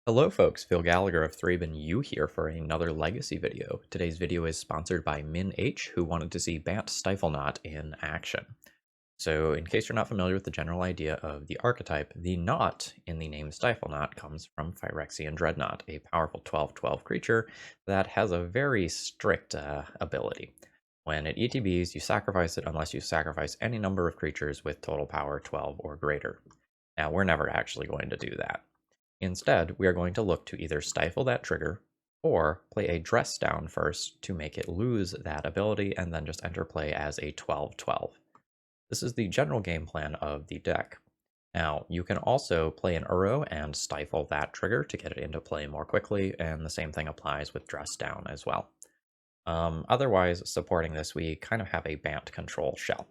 Hello folks, Phil Gallagher of ThrabenU here for another Legacy video. Today's video is sponsored by Min H, who wanted to see Bant Stiflenought in action. So in case you're not familiar with the general idea of the archetype, the knot in the name Stiflenought comes from Phyrexian Dreadnought, a powerful 12/12 creature that has a very strict ability. When it ETBs, you sacrifice it unless you sacrifice any number of creatures with total power 12 or greater. Now, we're never actually going to do that. Instead, we are going to look to either stifle that trigger or play a dress down first to make it lose that ability and then just enter play as a 12/12. This is the general game plan of the deck. Now, you can also play an Uro and stifle that trigger to get it into play more quickly, and the same thing applies with dress down as well. Otherwise, supporting this, we kind of have a Bant control shell.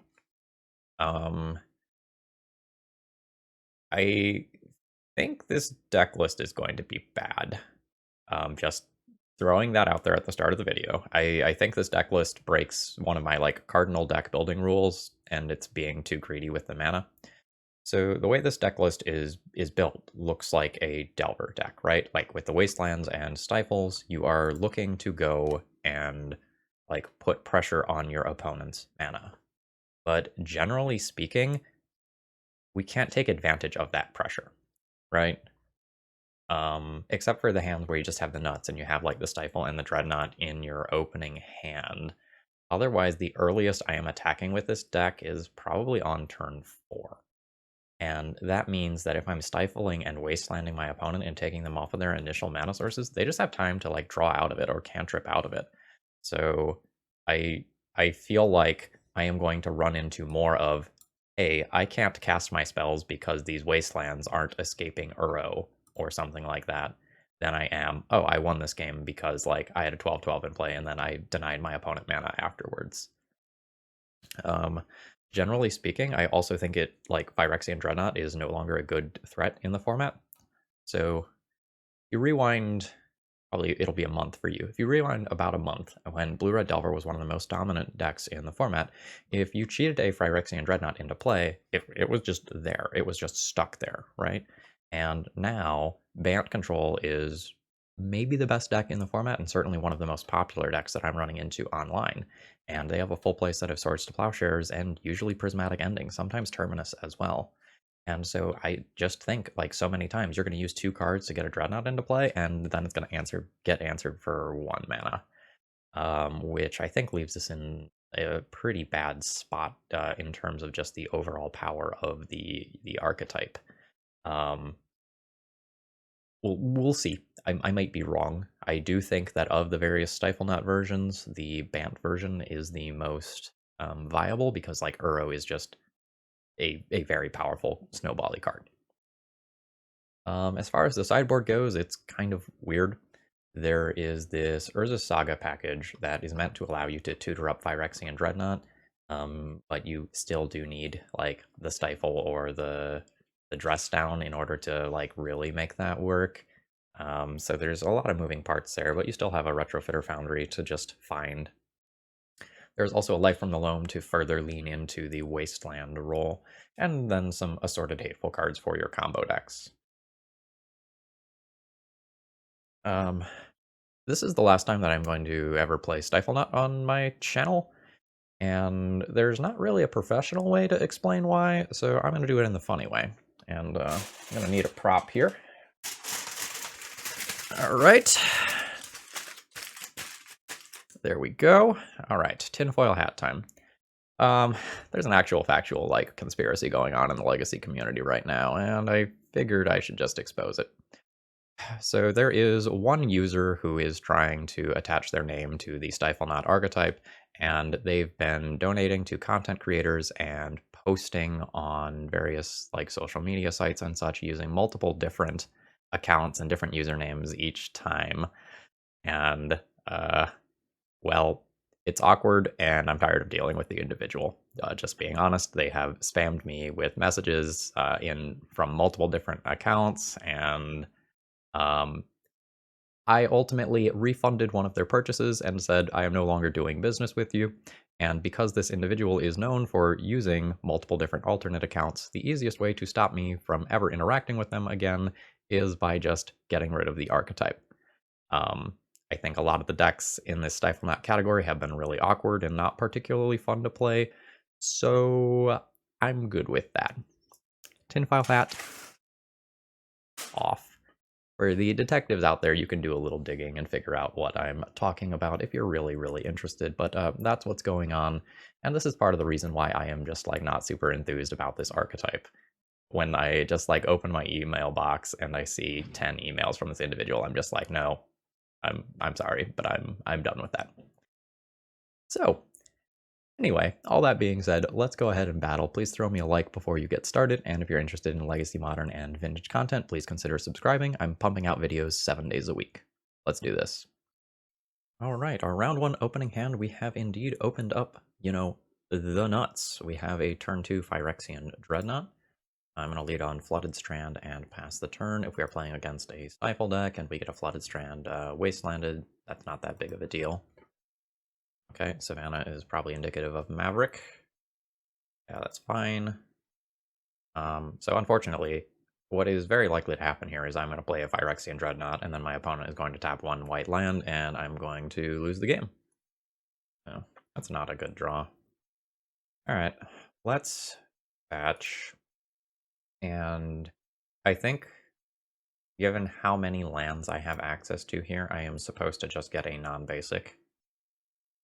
I think this deck list is going to be bad. Just throwing that out there at the start of the video. I think this deck list breaks one of my cardinal deck building rules, and it's being too greedy with the mana. So the way this deck list is built looks like a Delver deck, right? Like with the Wastelands and Stifles, you are looking to go and put pressure on your opponent's mana. But generally speaking, we can't take advantage of that pressure, right? Except for the hands where you just have the nuts and you have the Stifle and the Dreadnought in your opening hand. Otherwise, the earliest I am attacking with this deck is probably on turn 4. And that means that if I'm stifling and wastelanding my opponent and taking them off of their initial mana sources, they just have time to draw out of it or cantrip out of it. So I feel like I am going to run into more of, hey, I can't cast my spells because these wastelands aren't escaping Uro or something like that, than I am, oh, I won this game because I had a 12/12 in play and then I denied my opponent mana afterwards. Generally speaking, I also think Phyrexian Dreadnought is no longer a good threat in the format. So you rewind, probably it'll be a month for you. If you rewind about a month, when Blue-Red Delver was one of the most dominant decks in the format, if you cheated a Phyrexian Dreadnought into play, it was just there. It was just stuck there, right? And now, Bant Control is maybe the best deck in the format, and certainly one of the most popular decks that I'm running into online. And they have a full play set of Swords to Plowshares and usually Prismatic Endings, sometimes Terminus as well. And so I just think, so many times, you're going to use 2 cards to get a Dreadnought into play, and then it's going to get answered for 1 mana, which I think leaves us in a pretty bad spot in terms of just the overall power of the archetype. We'll see. I might be wrong. I do think that of the various Stiflenought versions, the Bant version is the most viable because Uro is just a very powerful snowbally card. As far as the sideboard goes, it's kind of weird. There is this Urza Saga package that is meant to allow you to tutor up Phyrexian Dreadnought, but you still do need the Stifle or the dress down in order to really make that work. So there's a lot of moving parts there, but you still have a Retrofitter Foundry to just find. There's also a Life from the Loam to further lean into the Wasteland role, and then some assorted hateful cards for your combo decks. This is the last time that I'm going to ever play Stiflenought on my channel, and there's not really a professional way to explain why, so I'm going to do it in the funny way. And I'm going to need a prop here. All right. There we go. All right, tinfoil hat time. There's an actual factual conspiracy going on in the Legacy community right now, and I figured I should just expose it. So there is one user who is trying to attach their name to the Stiflenought archetype, and they've been donating to content creators and posting on various social media sites and such using multiple different accounts and different usernames each time. And well, it's awkward, and I'm tired of dealing with the individual. Just being honest, they have spammed me with messages from multiple different accounts, and I ultimately refunded one of their purchases and said, I am no longer doing business with you. And because this individual is known for using multiple different alternate accounts, the easiest way to stop me from ever interacting with them again is by just getting rid of the archetype. Um, I think a lot of the decks in this Stiflenought category have been really awkward and not particularly fun to play, so I'm good with that. Tinfoil hat off. For the detectives out there, you can do a little digging and figure out what I'm talking about if you're really, really interested, but that's what's going on, and this is part of the reason why I am just like not super enthused about this archetype. When I just like open my email box and I see 10 emails from this individual, I'm just like, no, I'm sorry, but I'm done with that. So anyway, all that being said, let's go ahead and battle. Please throw me a like before you get started, and if you're interested in legacy, modern, and vintage content, please consider subscribing. I'm pumping out videos 7 days a week. Let's do this. All right, our round 1 opening hand, we have indeed opened up, the nuts. We have a turn 2 Phyrexian Dreadnought. I'm going to lead on Flooded Strand and pass the turn. If we are playing against a Stifle deck and we get a Flooded Strand wastelanded, that's not that big of a deal. Okay, Savannah is probably indicative of Maverick. Yeah, that's fine. So unfortunately, what is very likely to happen here is I'm going to play a Phyrexian Dreadnought, and then my opponent is going to tap 1 white land, and I'm going to lose the game. No, that's not a good draw. Alright, let's batch. And I think, given how many lands I have access to here, I am supposed to just get a non-basic.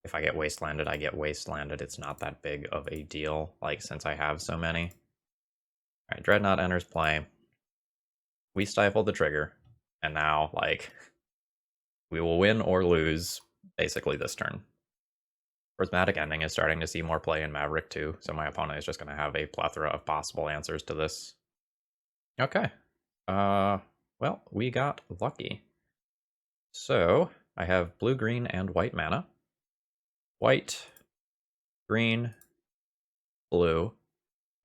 If I get wastelanded, I get wastelanded. It's not that big of a deal, like, since I have so many. Alright, Dreadnought enters play. We stifle the trigger, and now, like, we will win or lose, basically, this turn. Prismatic Ending is starting to see more play in Maverick, too, so my opponent is just going to have a plethora of possible answers to this. Okay. Well, we got lucky. So, I have blue, green, and white mana. White, green, blue.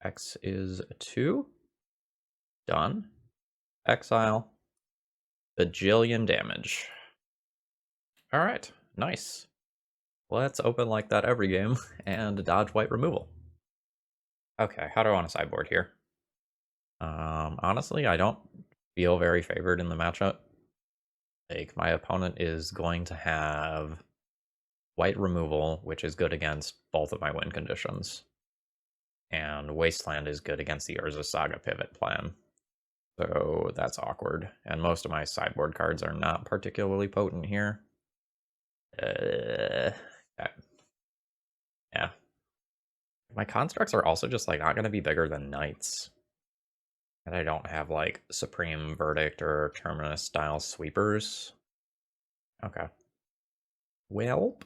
X is 2. Done. Exile. Bajillion damage. Alright, nice. Let's open like that every game and dodge white removal. Okay, how do I want to sideboard here? Honestly, I don't feel very favored in the matchup. Like, my opponent is going to have white removal, which is good against both of my win conditions. And Wasteland is good against the Urza Saga pivot plan. So that's awkward. And most of my sideboard cards are not particularly potent here. Yeah. My constructs are also just like not going to be bigger than knights. And I don't have like Supreme Verdict or Terminus style sweepers. Okay. Well,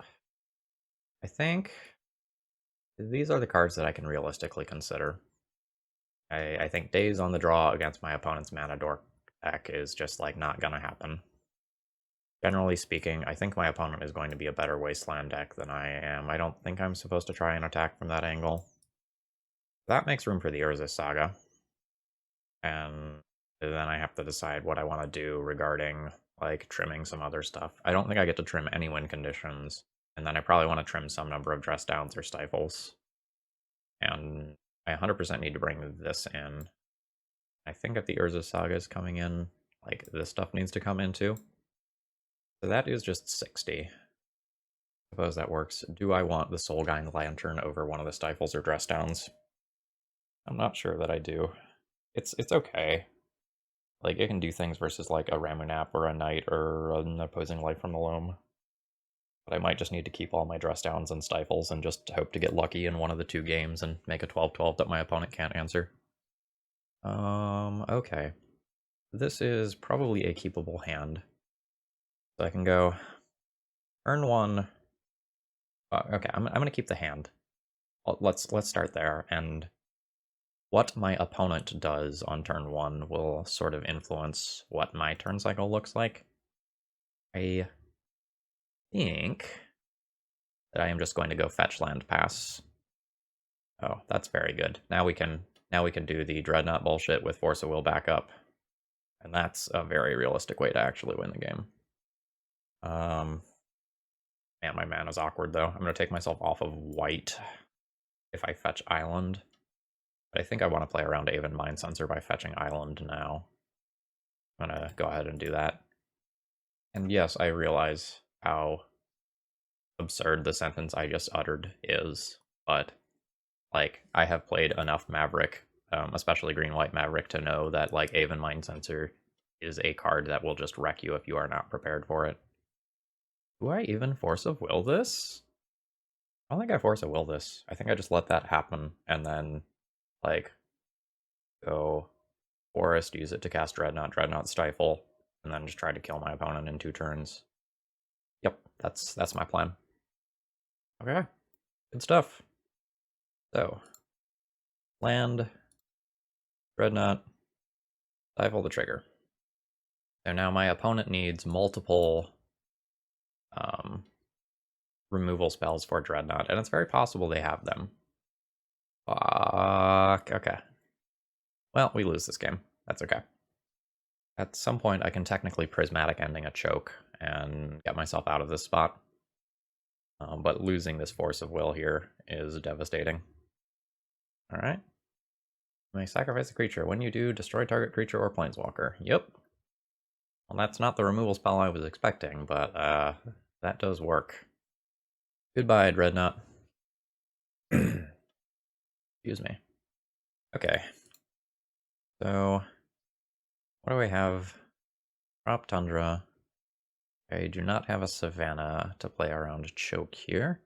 I think these are the cards that I can realistically consider. I think Days on the draw against my opponent's Mana Dork deck is just like not gonna happen. Generally speaking, I think my opponent is going to be a better Wasteland deck than I am. I don't think I'm supposed to try and attack from that angle. That makes room for the Urza Saga. And then I have to decide what I want to do regarding like trimming some other stuff. I don't think I get to trim any win conditions. And then I probably want to trim some number of dress downs or stifles. And I 100% need to bring this in. I think if the Urza Saga is coming in, like, this stuff needs to come in too. So that is just 60. Suppose that works. Do I want the Soulgind Lantern over one of the stifles or dress downs? I'm not sure that I do. It's okay. Like, it can do things versus like a Ramunap or a Knight or an opposing Life from the Loam. But I might just need to keep all my dress downs and stifles and just hope to get lucky in one of the 2 games and make a 12-12 that my opponent can't answer. Okay. This is probably a keepable hand. So I can go turn 1. Okay, I'm gonna keep the hand. Let's start there, and what my opponent does on turn 1 will sort of influence what my turn cycle looks like. I think that I am just going to go fetch land pass. Oh, that's very good. Now we can do the Dreadnought bullshit with Force of Will backup. And that's a very realistic way to actually win the game. Man, my mana's awkward though. I'm gonna take myself off of white if I fetch Island. But I think I want to play around Aven Mind Sensor by fetching Island now. I'm gonna go ahead and do that. And yes, I realize how absurd the sentence I just uttered is, but like I have played enough Maverick, especially Green-White Maverick, to know that like Aven Mind Sensor is a card that will just wreck you if you are not prepared for it. Do I even Force of Will this? I don't think I Force of Will this. I think I just let that happen and then like go Forest, use it to cast Dreadnought, Dreadnought Stifle, and then just try to kill my opponent in 2 turns. Yep, that's my plan. Okay, good stuff. So, land, Dreadnought, Stifle the trigger. So now my opponent needs multiple removal spells for Dreadnought, and it's very possible they have them. Fuck, okay. Well, we lose this game. That's okay. At some point, I can technically Prismatic Ending a choke and get myself out of this spot. But losing this Force of Will here is devastating. Alright. You may sacrifice a creature. When you do, destroy target creature or planeswalker. Yep. Well, that's not the removal spell I was expecting, but that does work. Goodbye, Dreadnought. Excuse me. Okay. So, what do I have? Drop Tundra. I do not have a Savannah to play around Choke here.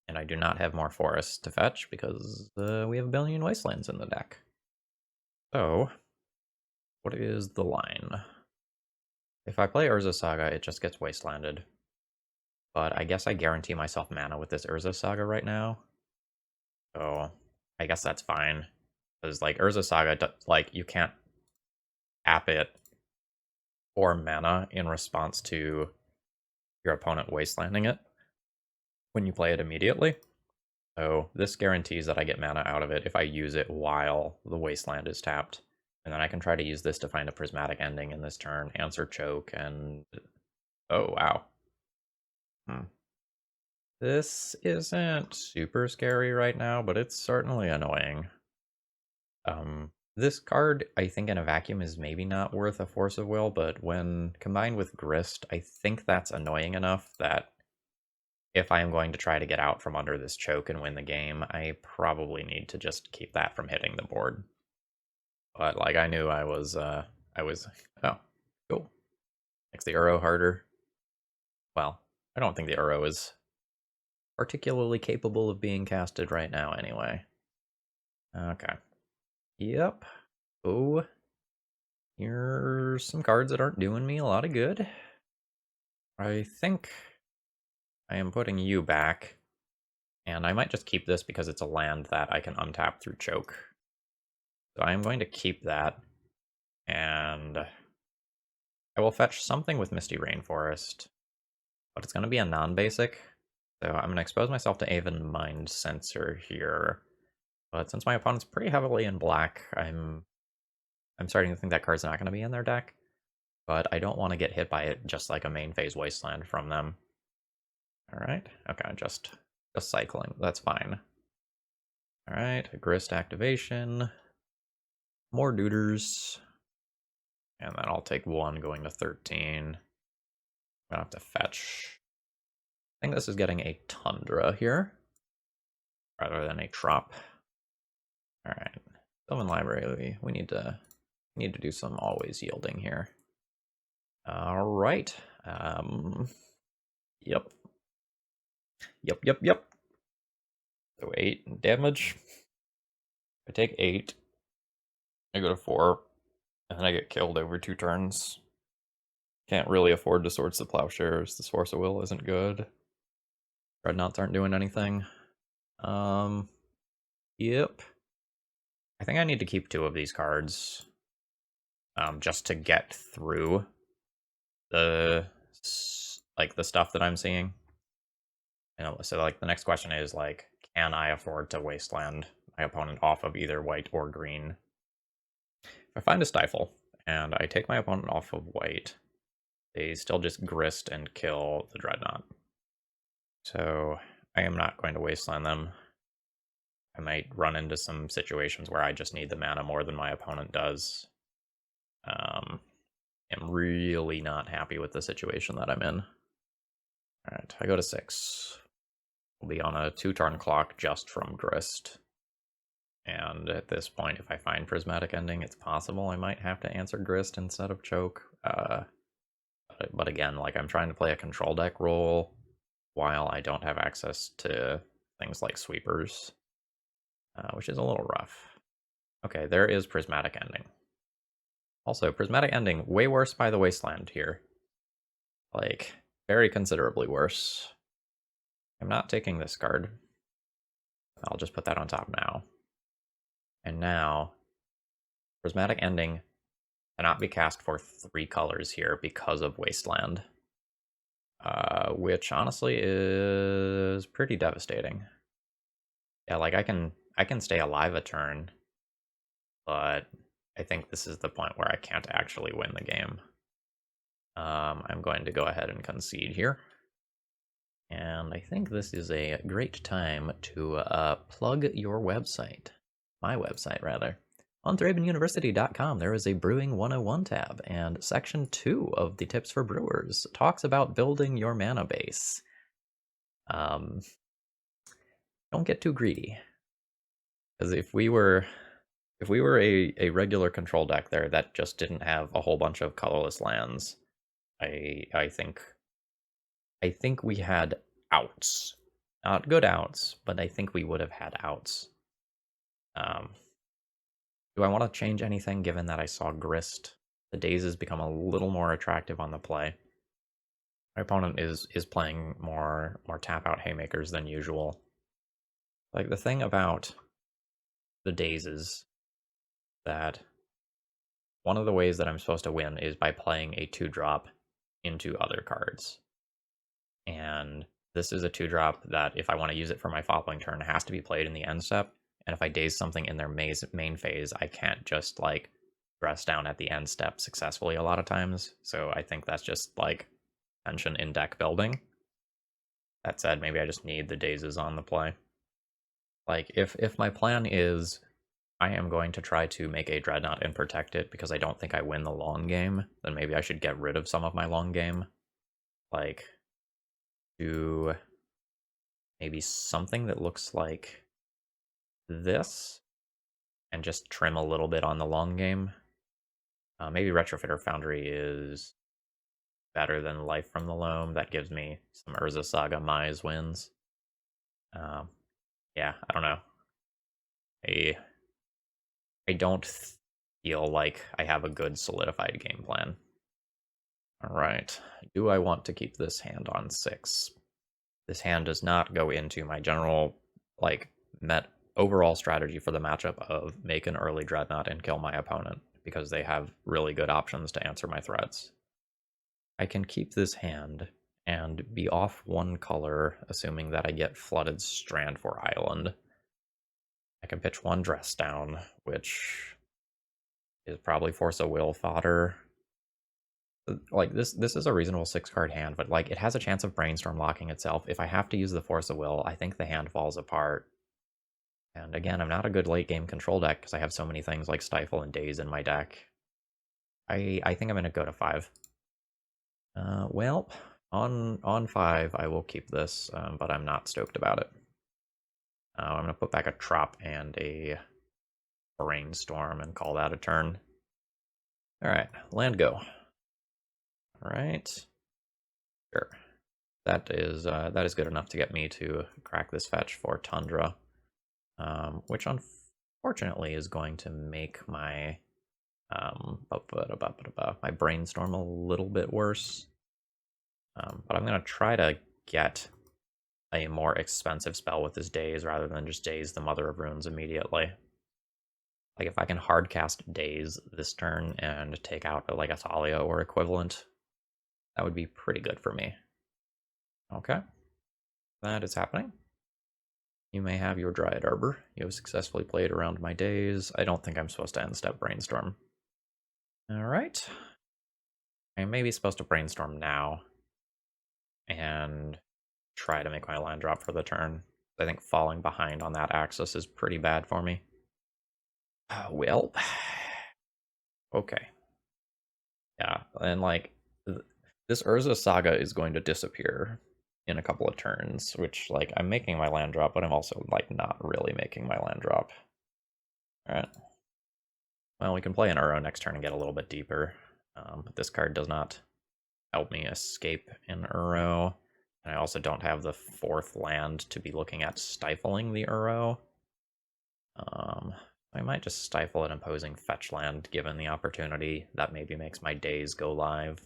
And I do not have more forests to fetch because we have a billion wastelands in the deck. So, what is the line? If I play Urza Saga, it just gets wastelanded. But I guess I guarantee myself mana with this Urza Saga right now. So, I guess that's fine. Because, like, Urza Saga, like, you can't tap it for mana in response to your opponent wastelanding it when you play it immediately. So this guarantees that I get mana out of it if I use it while the wasteland is tapped. And then I can try to use this to find a prismatic ending in this turn, answer choke, and... oh, wow. This isn't super scary right now, but it's certainly annoying. This card, I think in a vacuum, is maybe not worth a Force of Will, but when combined with Grist, I think that's annoying enough that if I am going to try to get out from under this choke and win the game, I probably need to just keep that from hitting the board. But, like, I knew I was, oh, cool. Makes the Uro harder. Well, I don't think the Uro is particularly capable of being casted right now anyway. Okay. Yep. Oh. Here's some cards that aren't doing me a lot of good. I think I am putting you back. And I might just keep this because it's a land that I can untap through choke. So I'm going to keep that. And I will fetch something with Misty Rainforest. But it's going to be a non-basic. So I'm going to expose myself to Aven Mind Sensor here. But since my opponent's pretty heavily in black, I'm starting to think that card's not going to be in their deck. But I don't want to get hit by it just like a main phase Wasteland from them. Alright, okay, just cycling. That's fine. Alright, Grist activation. More Duders. And then I'll take 1 going to 13. I'm gonna have to fetch. I think this is getting a Tundra here. Rather than a Trop. Alright. Sylvan Library, we need to do some always yielding here. Alright. Yep. Yep. So 8 damage. I take 8. I go to 4. And then I get killed over 2 turns. Can't really afford to Swords to Plowshares. The Force of Will isn't good. Dreadnoughts aren't doing anything. Yep. I think I need to keep 2 of these cards. Just to get through the stuff that I'm seeing. So like the next question is like, can I afford to wasteland my opponent off of either white or green? If I find a Stifle and I take my opponent off of white, they still just Grist and kill the Dreadnought. So I am not going to wasteland them. I might run into some situations where I just need the mana more than my opponent does. I'm really not happy with the situation that I'm in. Alright, I go to 6. We'll be on a 2-turn clock just from Grist. And at this point, if I find Prismatic Ending, it's possible I might have to answer Grist instead of Choke. But again, like, I'm trying to play a control deck role while I don't have access to things like sweepers, which is a little rough. Okay, there is Prismatic Ending. Also, Prismatic Ending, way worse by the Wasteland here. Like, very considerably worse. I'm not taking this card. I'll just put that on top now. And now, Prismatic Ending cannot be cast for 3 colors here because of Wasteland. Which honestly is pretty devastating. Yeah, like I can stay alive a turn, but I think this is the point where I can't actually win the game. I'm going to go ahead and concede here. And I think this is a great time to plug your website. My website, rather. On ThrabenUniversity.com, there is a Brewing 101 tab, and Section 2 of the Tips for Brewers talks about building your mana base. Don't get too greedy. Because if we were a regular control deck there that just didn't have a whole bunch of colorless lands, I think we had outs. Not good outs, but I think we would have had outs. Do I want to change anything given that I saw Grist? The Dazes become a little more attractive on the play. My opponent is playing more tap out haymakers than usual. Like, the thing about the Dazes that one of the ways that I'm supposed to win is by playing a 2-drop into other cards. And this is a 2-drop that, if I want to use it for my foppling turn, has to be played in the end step. And if I daze something in their main phase, I can't just, like, dress down at the end step successfully a lot of times. So I think that's just, like, tension in deck building. That said, maybe I just need the dazes on the play. Like, if my plan is I am going to try to make a Dreadnought and protect it because I don't think I win the long game, then maybe I should get rid of some of my long game. Like, do maybe something that looks like this, and just trim a little bit on the long game. Maybe Retrofitter Foundry is better than Life from the Loam. That gives me some Urza Saga Mize wins. Yeah, I don't know. I don't feel like I have a good solidified game plan. Alright, do I want to keep this hand on 6? This hand does not go into my general, like, overall strategy for the matchup of make an early Dreadnought and kill my opponent, because they have really good options to answer my threats. I can keep this hand and be off 1 color, assuming that I get Flooded Strand for Island. I can pitch 1 Dress Down, which is probably Force of Will fodder. Like, this is a reasonable 6-card hand, but, like, it has a chance of Brainstorm locking itself. If I have to use the Force of Will, I think the hand falls apart. And again, I'm not a good late game control deck because I have so many things like Stifle and Daze in my deck. I think I'm going to go to 5. Well, on 5, I will keep this, but I'm not stoked about it. I'm going to put back a Trop and a Brainstorm and call that a turn. Alright, land go. Alright. Sure. That is good enough to get me to crack this fetch for Tundra. Which unfortunately is going to make my my Brainstorm a little bit worse. But I'm going to try to get a more expensive spell with this Daze rather than just Daze the Mother of Runes immediately. Like, if I can hardcast Daze this turn and take out, like, a Thalia or equivalent, that would be pretty good for me. Okay. That is happening. You may have your Dryad Arbor. You have successfully played around my Daze. I don't think I'm supposed to end step Brainstorm. Alright. I may be supposed to Brainstorm now and try to make my land drop for the turn. I think falling behind on that axis is pretty bad for me. Well, okay. Yeah, and like this Urza Saga is going to disappear in a couple of turns, which like I'm making my land drop, but I'm also like not really making my land drop. All right. Well, we can play an Uro next turn and get a little bit deeper. But this card does not help me escape an Uro. And I also don't have the 4th land to be looking at stifling the Uro. I might just stifle an opposing fetch land given the opportunity. That maybe makes my days go live.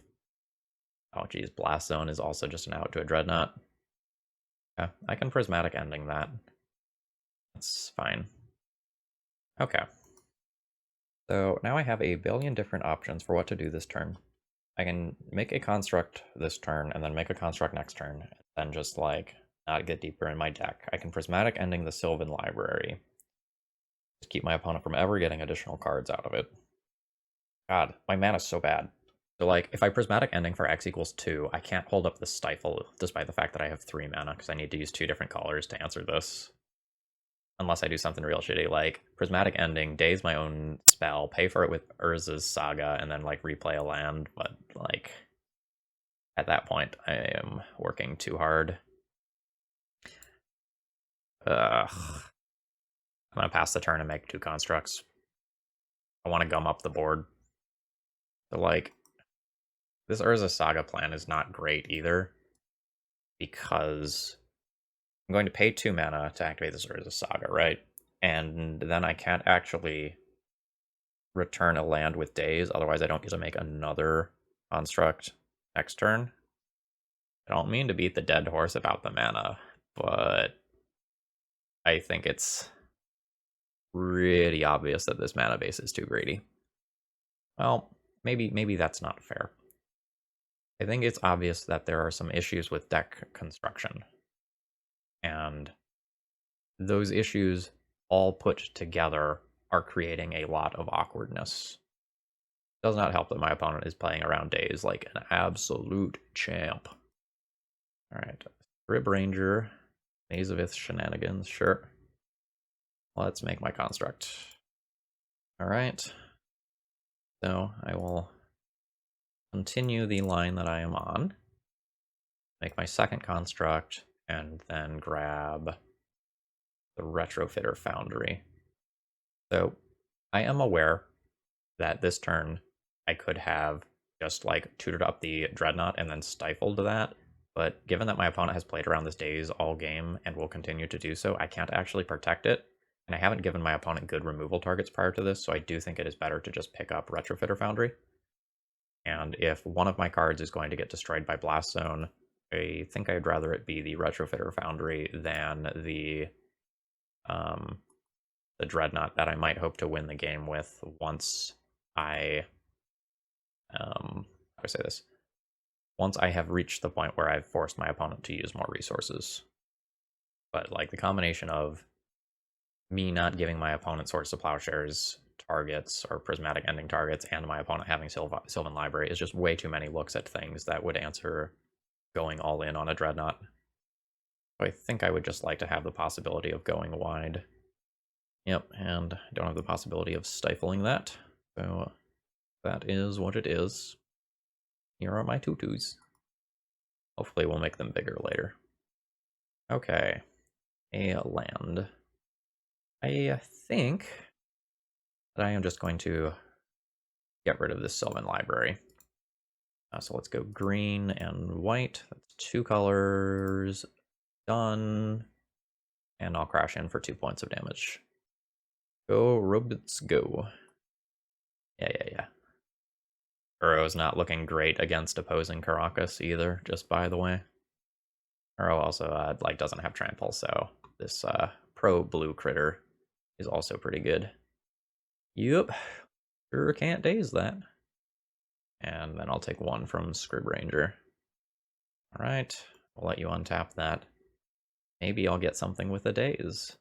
Oh geez, Blast Zone is also just an out to a Dreadnought. Yeah, I can Prismatic Ending that. That's fine. Okay. So now I have a billion different options for what to do this turn. I can make a construct this turn and then make a construct next turn, and then just like not get deeper in my deck. I can Prismatic Ending the Sylvan Library. Just keep my opponent from ever getting additional cards out of it. God, my mana's so bad. So like, if I Prismatic Ending for X equals 2, I can't hold up the Stifle, despite the fact that I have 3 mana, because I need to use 2 different colors to answer this. Unless I do something real shitty, like Prismatic Ending, daze my own spell, pay for it with Urza's Saga, and then like replay a land, but like, at that point, I am working too hard. I'm gonna pass the turn and make 2 constructs. I want to gum up the board. So like, this Urza Saga plan is not great either, because I'm going to pay 2 mana to activate this Urza Saga, right? And then I can't actually return a land with days, otherwise I don't get to make another construct next turn. I don't mean to beat the dead horse about the mana, but I think it's pretty obvious that this mana base is too greedy. Well, maybe that's not fair. I think it's obvious that there are some issues with deck construction. And those issues all put together are creating a lot of awkwardness. Does not help that my opponent is playing around days like an absolute champ. Alright, Rib Ranger, Maze of Ith shenanigans, sure. Let's make my construct. Alright, so I will continue the line that I am on, make my second construct, and then grab the Retrofitter Foundry. So I am aware that this turn I could have just like tutored up the Dreadnought and then stifled that, but given that my opponent has played around this daze all game and will continue to do so, I can't actually protect it, and I haven't given my opponent good removal targets prior to this, so I do think it is better to just pick up Retrofitter Foundry. And if one of my cards is going to get destroyed by Blast Zone, I think I'd rather it be the Retrofitter Foundry than the Dreadnought that I might hope to win the game with once I how do I say this? Once I have reached the point where I've forced my opponent to use more resources. But like the combination of me not giving my opponent Swords to Plowshares targets or Prismatic Ending targets and my opponent having Sylvan Library is just way too many looks at things that would answer going all in on a Dreadnought. So I think I would just like to have the possibility of going wide. Yep, and I don't have the possibility of stifling that. So that is what it is. Here are my tutus. Hopefully we'll make them bigger later. Okay, a land. I think that I am just going to get rid of this Sylvan Library. So let's go green and white. That's 2 colors. Done. And I'll crash in for 2 points of damage. Go, robots, go. Yeah. Uro's not looking great against opposing Caracas either, just by the way. Uro also like doesn't have trample, so this pro blue critter is also pretty good. Yep, sure can't daze that. And then I'll take 1 from Scrib Ranger. Alright, we'll let you untap that. Maybe I'll get something with a daze.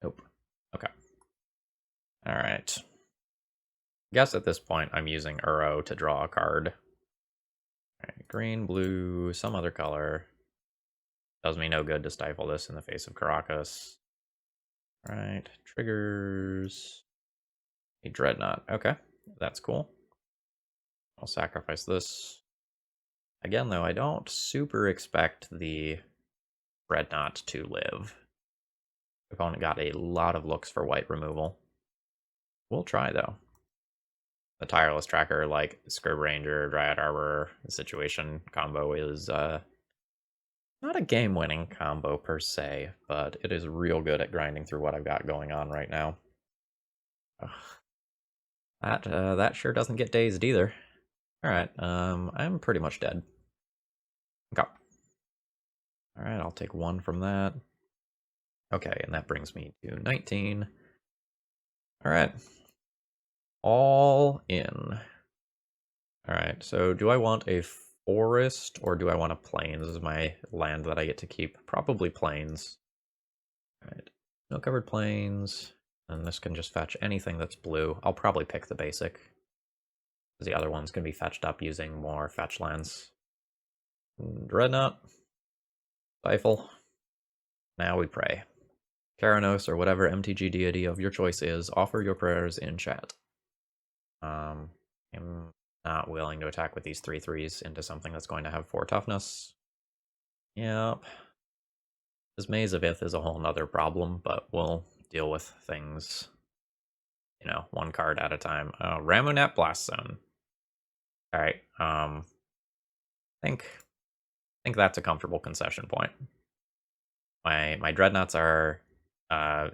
Nope. Okay. Alright. Guess at this point I'm using Uro to draw a card. Alright, green, blue, some other color. Does me no good to stifle this in the face of Caracas. Alright, triggers a Dreadnought. Okay, that's cool. I'll sacrifice this. Again, though, I don't super expect the Dreadnought to live. Opponent got a lot of looks for white removal. We'll try, though. The Tireless Tracker, like Scrub Ranger, Dryad Arbor situation combo is not a game-winning combo per se, but it is real good at grinding through what I've got going on right now. Ugh. That sure doesn't get dazed either. Alright, I'm pretty much dead. Okay. Alright, I'll take 1 from that. Okay, and that brings me to 19. Alright. All in. Alright, so do I want a forest or do I want a plains? This is my land that I get to keep. Probably plains. Alright, snow-covered plains. And this can just fetch anything that's blue. I'll probably pick the basic. The other one's going to be fetched up using more fetch lands. Dreadnought. Stifle. Now we pray. Karanos or whatever MTG deity of your choice is, offer your prayers in chat. I'm not willing to attack with these 3/3s into something that's going to have 4 toughness. Yep. This Maze of Ith is a whole nother problem, but we'll deal with things, you know, 1 card at a time. Ramunap Blast Zone. Alright, I think that's a comfortable concession point. My Dreadnoughts are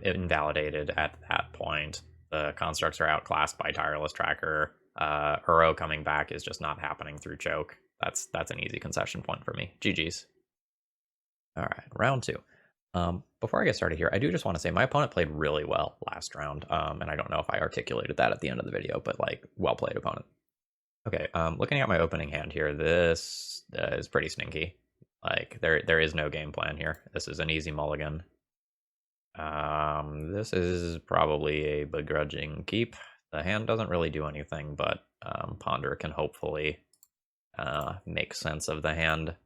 invalidated at that point. The constructs are outclassed by Tireless Tracker. Uro coming back is just not happening through choke. That's an easy concession point for me. GG's. Alright, round 2. Before I get started here, I do just want to say my opponent played really well last round, and I don't know if I articulated that at the end of the video, but like, well played opponent. Okay, looking at my opening hand here, this is pretty stinky. Like, there is no game plan here. This is an easy mulligan. This is probably a begrudging keep. The hand doesn't really do anything, but Ponder can hopefully make sense of the hand.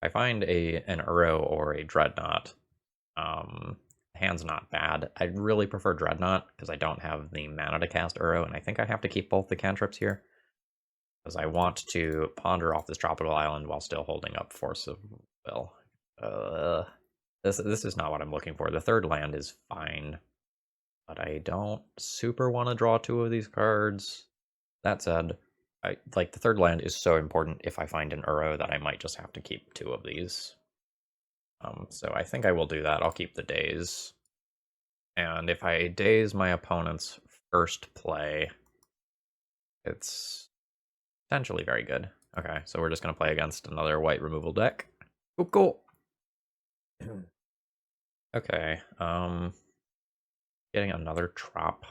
If I find an Uro or a Dreadnought, the hand's not bad. I'd really prefer Dreadnought because I don't have the mana to cast Uro, and I think I have to keep both the cantrips here. Because I want to ponder off this tropical island while still holding up Force of Will. This is not what I'm looking for. The 3rd land is fine, but I don't super want to draw 2 of these cards. That said, the 3rd land is so important if I find an Uro that I might just have to keep 2 of these. So I think I will do that. I'll keep the daze. And if I daze my opponent's first play, it's potentially very good. Okay, so we're just going to play against another white removal deck. Oh, cool. Okay, getting another Trop.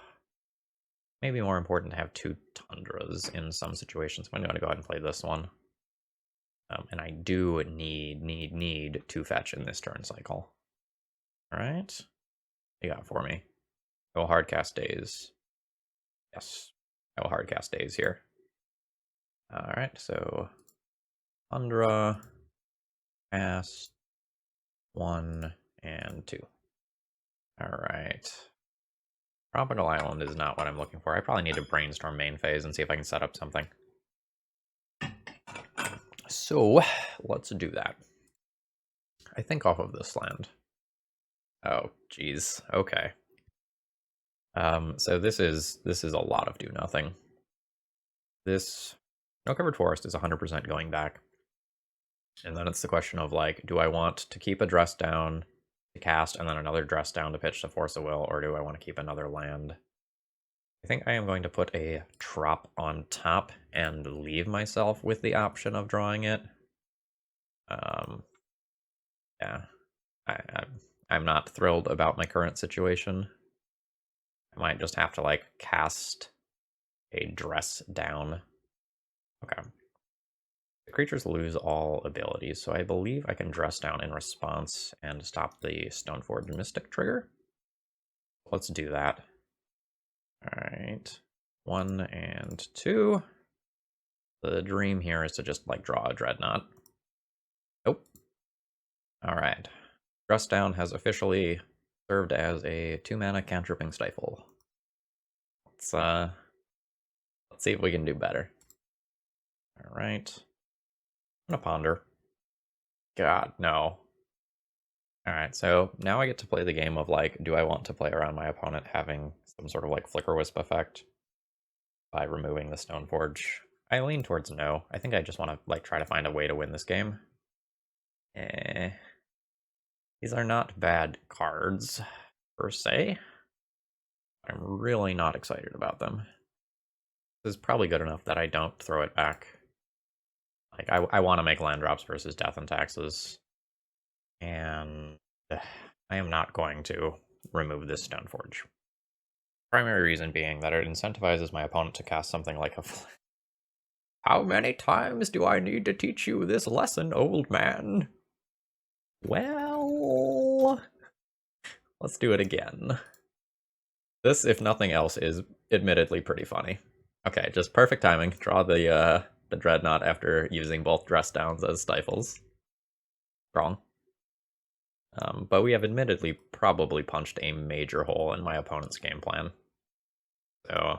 Maybe more important to have 2 Tundras in some situations. I'm going to go ahead and play this one. And I do need 2 fetch in this turn cycle. Alright. What you got for me? I will hardcast Daze. Yes, I will hardcast Daze here. Alright, so Tundra, cast 1 and 2. Alright. Tropical Island is not what I'm looking for. I probably need to brainstorm main phase and see if I can set up something. So, let's do that. I think off of this land. Oh, geez. Okay. So this is a lot of do nothing. This no covered forest is 100% going back. And then it's the question of, like, do I want to keep a dress down to cast and then another dress down to pitch to Force of Will, or do I want to keep another land? I think I am going to put a Trop on top and leave myself with the option of drawing it. Yeah, I'm not thrilled about my current situation. I might just have to, like, cast a dress down. Okay. The creatures lose all abilities, so I believe I can dress down in response and stop the Stoneforge Mystic trigger. Let's do that. Alright. 1 and 2. The dream here is to just, like, draw a Dreadnought. Nope. Alright. Dress Down has officially served as a 2-mana cantripping Stifle. Let's see if we can do better. Alright. I'm gonna ponder. God, no. Alright, so now I get to play the game of, like, do I want to play around my opponent having some sort of, like, Flicker Wisp effect by removing the Stoneforge? I lean towards no. I think I just want to, like, try to find a way to win this game. These are not bad cards, per se. I'm really not excited about them. This is probably good enough that I don't throw it back. Like, I want to make land drops versus Death and Taxes. And I am not going to remove this Stoneforge. Primary reason being that it incentivizes my opponent to cast something like a... How many times do I need to teach you this lesson, old man? Well... let's do it again. This, if nothing else, is admittedly pretty funny. Okay, just perfect timing. Draw the Dreadnought after using both Dress Downs as Stifles. Wrong. But we have admittedly probably punched a major hole in my opponent's game plan. So,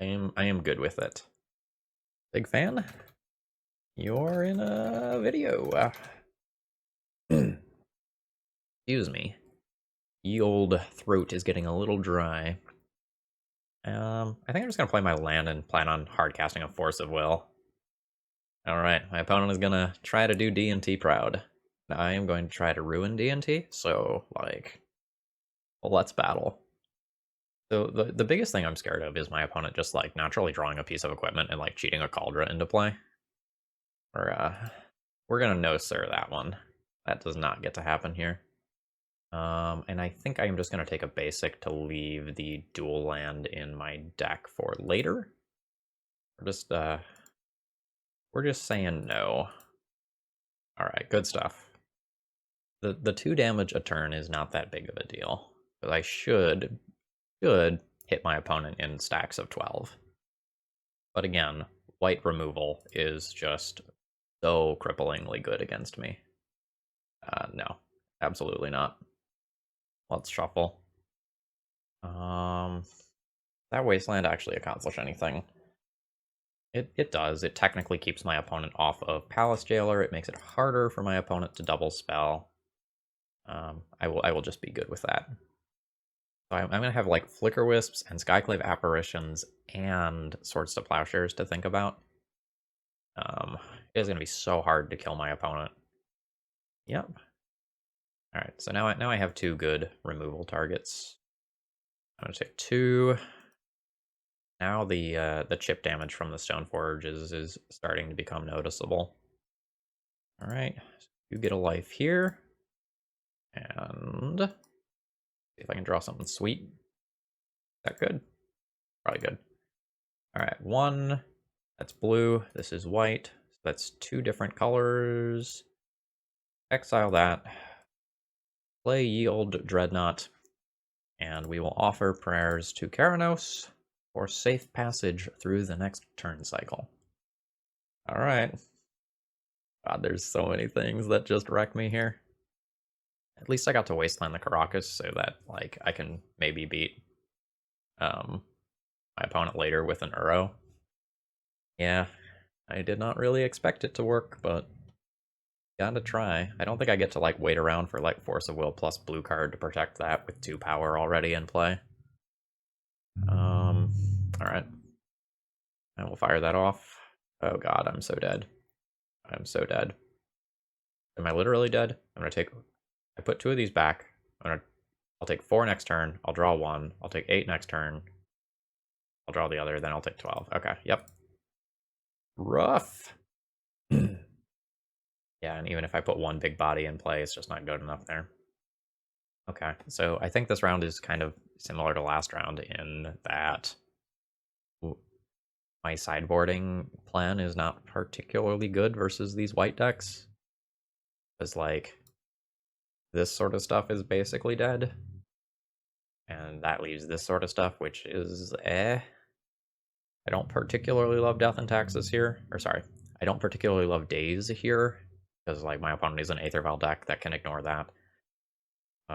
I am good with it. Big fan? You're in a video. Excuse me. Ye old throat is getting a little dry. I think I'm just gonna play my land and plan on hard casting a Force of Will. Alright, my opponent is gonna try to do D&T proud. I am going to try to ruin D&T, so, like, well, let's battle. So the biggest thing I'm scared of is my opponent just, like, naturally drawing a piece of equipment and, like, cheating a Cauldron into play. We're gonna no-sir that one. That does not get to happen here. And I think I'm just gonna take a basic to leave the dual land in my deck for later. We're just saying no. Alright, good stuff. The 2 damage a turn is not that big of a deal, but I should hit my opponent in stacks of 12. But again, white removal is just so cripplingly good against me. No, absolutely not. Let's shuffle. That Wasteland actually accomplish anything? It does. It technically keeps my opponent off of Palace Jailer. It makes it harder for my opponent to double spell. I will just be good with that. So I'm gonna have, like, Flicker Wisps and Skyclave Apparitions and Swords to Plowshares to think about. It is gonna be so hard to kill my opponent. Yep. Alright, so now I have 2 good removal targets. I'm gonna take 2. Now the chip damage from the Stoneforge is starting to become noticeable. Alright, you get a life here. And see if I can draw something sweet. Is that good? Probably good. Alright, 1. That's blue. This is white. So that's 2 different colors. Exile that. Play Ye Old Dreadnought. And we will offer prayers to Keranos for safe passage through the next turn cycle. Alright. God, there's so many things that just wreck me here. At least I got to Wasteland the Caracas so that, like, I can maybe beat my opponent later with an Uro. Yeah, I did not really expect it to work, but gotta try. I don't think I get to, like, wait around for, like, Force of Will plus blue card to protect that with 2 power already in play. Alright. I will fire that off. Oh god, I'm so dead. I'm so dead. Am I literally dead? I'm gonna take... I put 2 of these back. I'll take 4 next turn. I'll draw 1. I'll take 8 next turn. I'll draw the other, then I'll take 12. Okay, yep. Rough. Yeah, and even if I put 1 big body in play, it's just not good enough there. Okay, so I think this round is kind of similar to last round in that my sideboarding plan is not particularly good versus these white decks. Because, like, this sort of stuff is basically dead. And that leaves this sort of stuff, which is I don't particularly love Death and Taxes here. Or sorry, I don't particularly love Daze here. because like my opponent is an Aether Vial deck that can ignore that.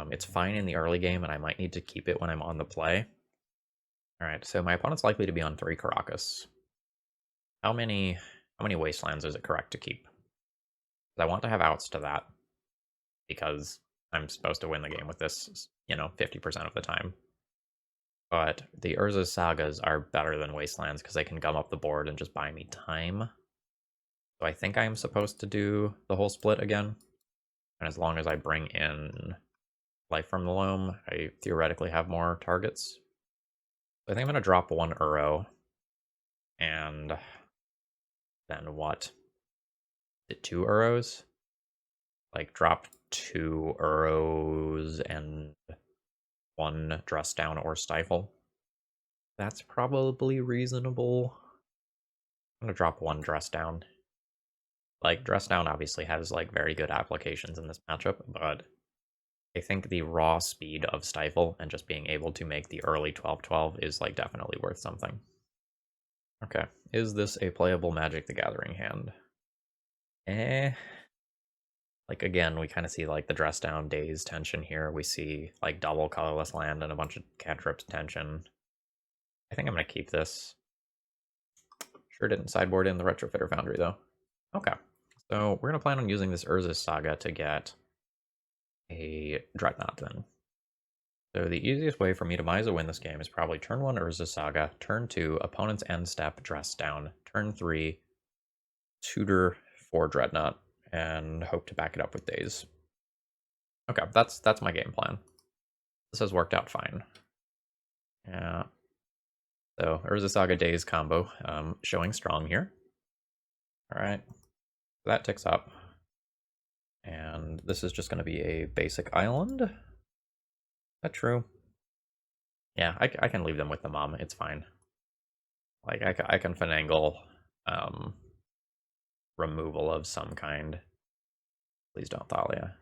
It's fine in the early game, and I might need to keep it when I'm on the play. Alright, so my opponent's likely to be on 3 Caracas. How many Wastelands is it correct to keep? I want to have outs to that, because I'm supposed to win the game with this, 50% of the time. But the Urza's Sagas are better than Wastelands because they can gum up the board and just buy me time. So I think I'm supposed to do the whole split again. And as long as I bring in Life from the Loam, I theoretically have more targets. So I think I'm going to drop 1 Uro. And then what? Is it 2 Uros? Like drop 2 Uros and 1 Dress Down or Stifle. That's probably reasonable. I'm going to drop 1 Dress Down. Like, Dress Down obviously has, like, very good applications in this matchup, but I think the raw speed of Stifle and just being able to make the early 12-12 is, like, definitely worth something. Okay, is this a playable Magic the Gathering hand? Like, again, we kind of see, like, the Dress Down Daze tension here. We see, like, double colorless land and a bunch of cantrips tension. I think I'm going to keep this. Sure didn't sideboard in the Retrofitter Foundry, though. Okay. So we're going to plan on using this Urza's Saga to get a Dreadnought then. So the easiest way for me to Miza win this game is probably turn 1 Urza's Saga, turn 2 opponent's end step Dress Down, turn 3 tutor for Dreadnought, and hope to back it up with Daze. Okay, that's my game plan. This has worked out fine. Yeah. So Urza's Saga Daze combo showing strong here. Alright. That ticks up. And this is just going to be a basic island. Is that true? Yeah, I can leave them with the mom. It's fine. Like, I can finagle removal of some kind. Please don't Thalia.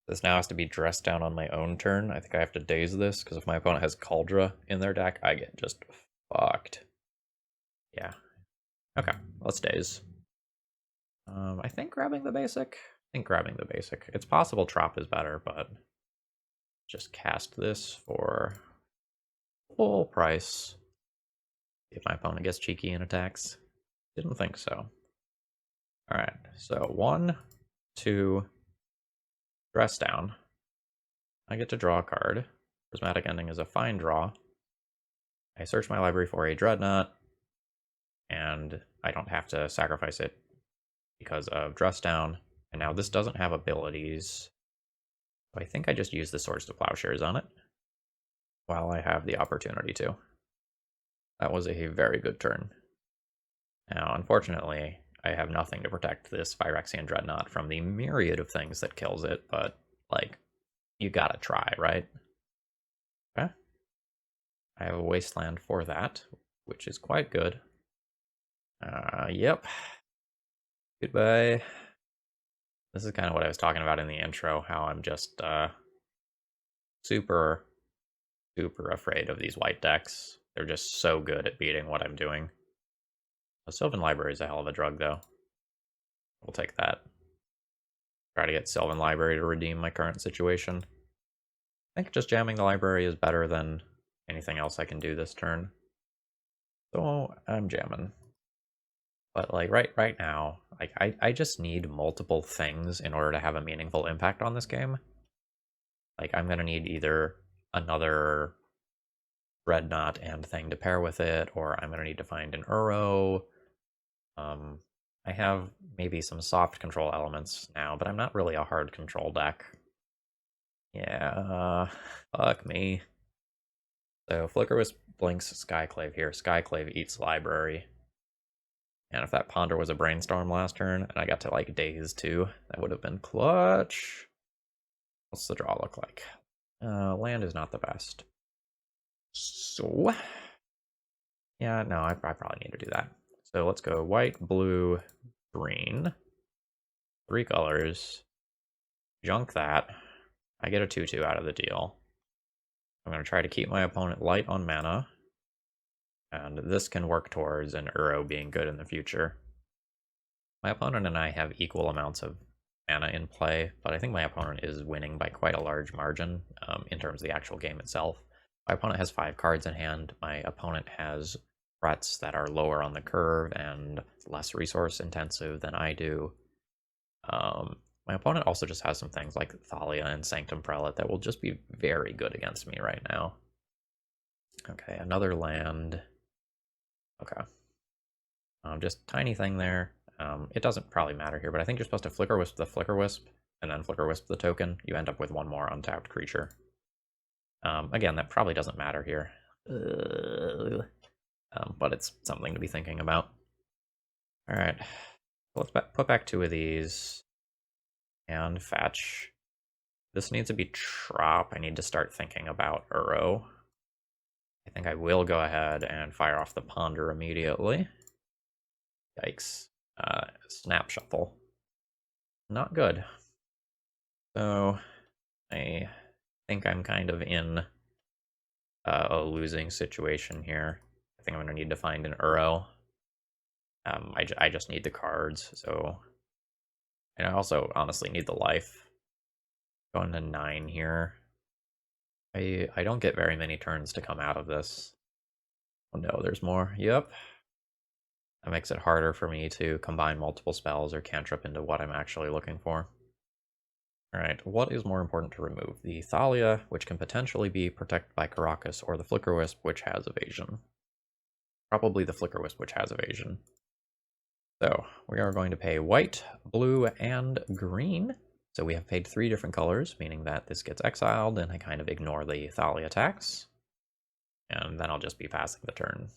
This now has to be dressed down on my own turn. I think I have to daze this, because if my opponent has Kaldra in their deck, I get just fucked. Yeah. Okay, let's daze. I think grabbing the basic. It's possible Trop is better, but just cast this for full price. See if my opponent gets cheeky and attacks. Didn't think so. Alright, so 1, 2, Dress Down. I get to draw a card. Prismatic Ending is a fine draw. I search my library for a Dreadnought, and I don't have to sacrifice it because of Dress Down. And now this doesn't have abilities, so I think I just use the Swords to Plowshares on it while I have the opportunity to. That was a very good turn. Now, unfortunately, I have nothing to protect this Phyrexian Dreadnought from the myriad of things that kills it, but, like, you gotta try, right? Okay. I have a Wasteland for that, which is quite good. Yep. Goodbye. This is kind of what I was talking about in the intro, how I'm just super afraid of these white decks. They're just so good at beating what I'm doing. The Sylvan Library is a hell of a drug, though. We'll take that. Try to get Sylvan Library to redeem my current situation. I think just jamming the library is better than anything else I can do this turn. So I'm jamming. But like right now, like I just need multiple things in order to have a meaningful impact on this game. Like I'm gonna need either another Dreadnought and thing to pair with it, or I'm gonna need to find an Uro. I have maybe some soft control elements now, but I'm not really a hard control deck. Yeah, fuck me. So Flickerwisp blinks Skyclave here. Skyclave eats library. And if that Ponder was a Brainstorm last turn, and I got to like Daze too, that would have been clutch. What's the draw look like? Land is not the best. So, yeah, no, I probably need to do that. So let's go white, blue, green. 3 colors. Junk that. I get a 2/2 out of the deal. I'm going to try to keep my opponent light on mana. And this can work towards an Uro being good in the future. My opponent and I have equal amounts of mana in play, but I think my opponent is winning by quite a large margin in terms of the actual game itself. My opponent has 5 cards in hand. My opponent has threats that are lower on the curve and less resource intensive than I do. My opponent also just has some things like Thalia and Sanctum Prelate that will just be very good against me right now. Okay, another land. Okay. Just tiny thing there. It doesn't probably matter here, but I think you're supposed to Flicker Wisp the Flicker Wisp, and then Flicker Wisp the token. You end up with one more untapped creature. Again, that probably doesn't matter here. But it's something to be thinking about. Alright, let's put back 2 of these. And fetch. This needs to be Trop. I need to start thinking about Uro. I think I will go ahead and fire off the Ponder immediately. Yikes. Snap Shuffle. Not good. So I think I'm kind of in a losing situation here. I think I'm going to need to find an Uro. I just need the cards, so... And I also honestly need the life. Going to 9 here. I don't get very many turns to come out of this. Oh no, there's more. Yep. That makes it harder for me to combine multiple spells or cantrip into what I'm actually looking for. Alright, what is more important to remove? The Thalia, which can potentially be protected by Karakas, or the Flicker Wisp, which has evasion? Probably the Flicker Wisp, which has evasion. So, we are going to pay white, blue, and green. So we have paid 3 different colors, meaning that this gets exiled, and I kind of ignore the Thalia attacks. And then I'll just be passing the turn.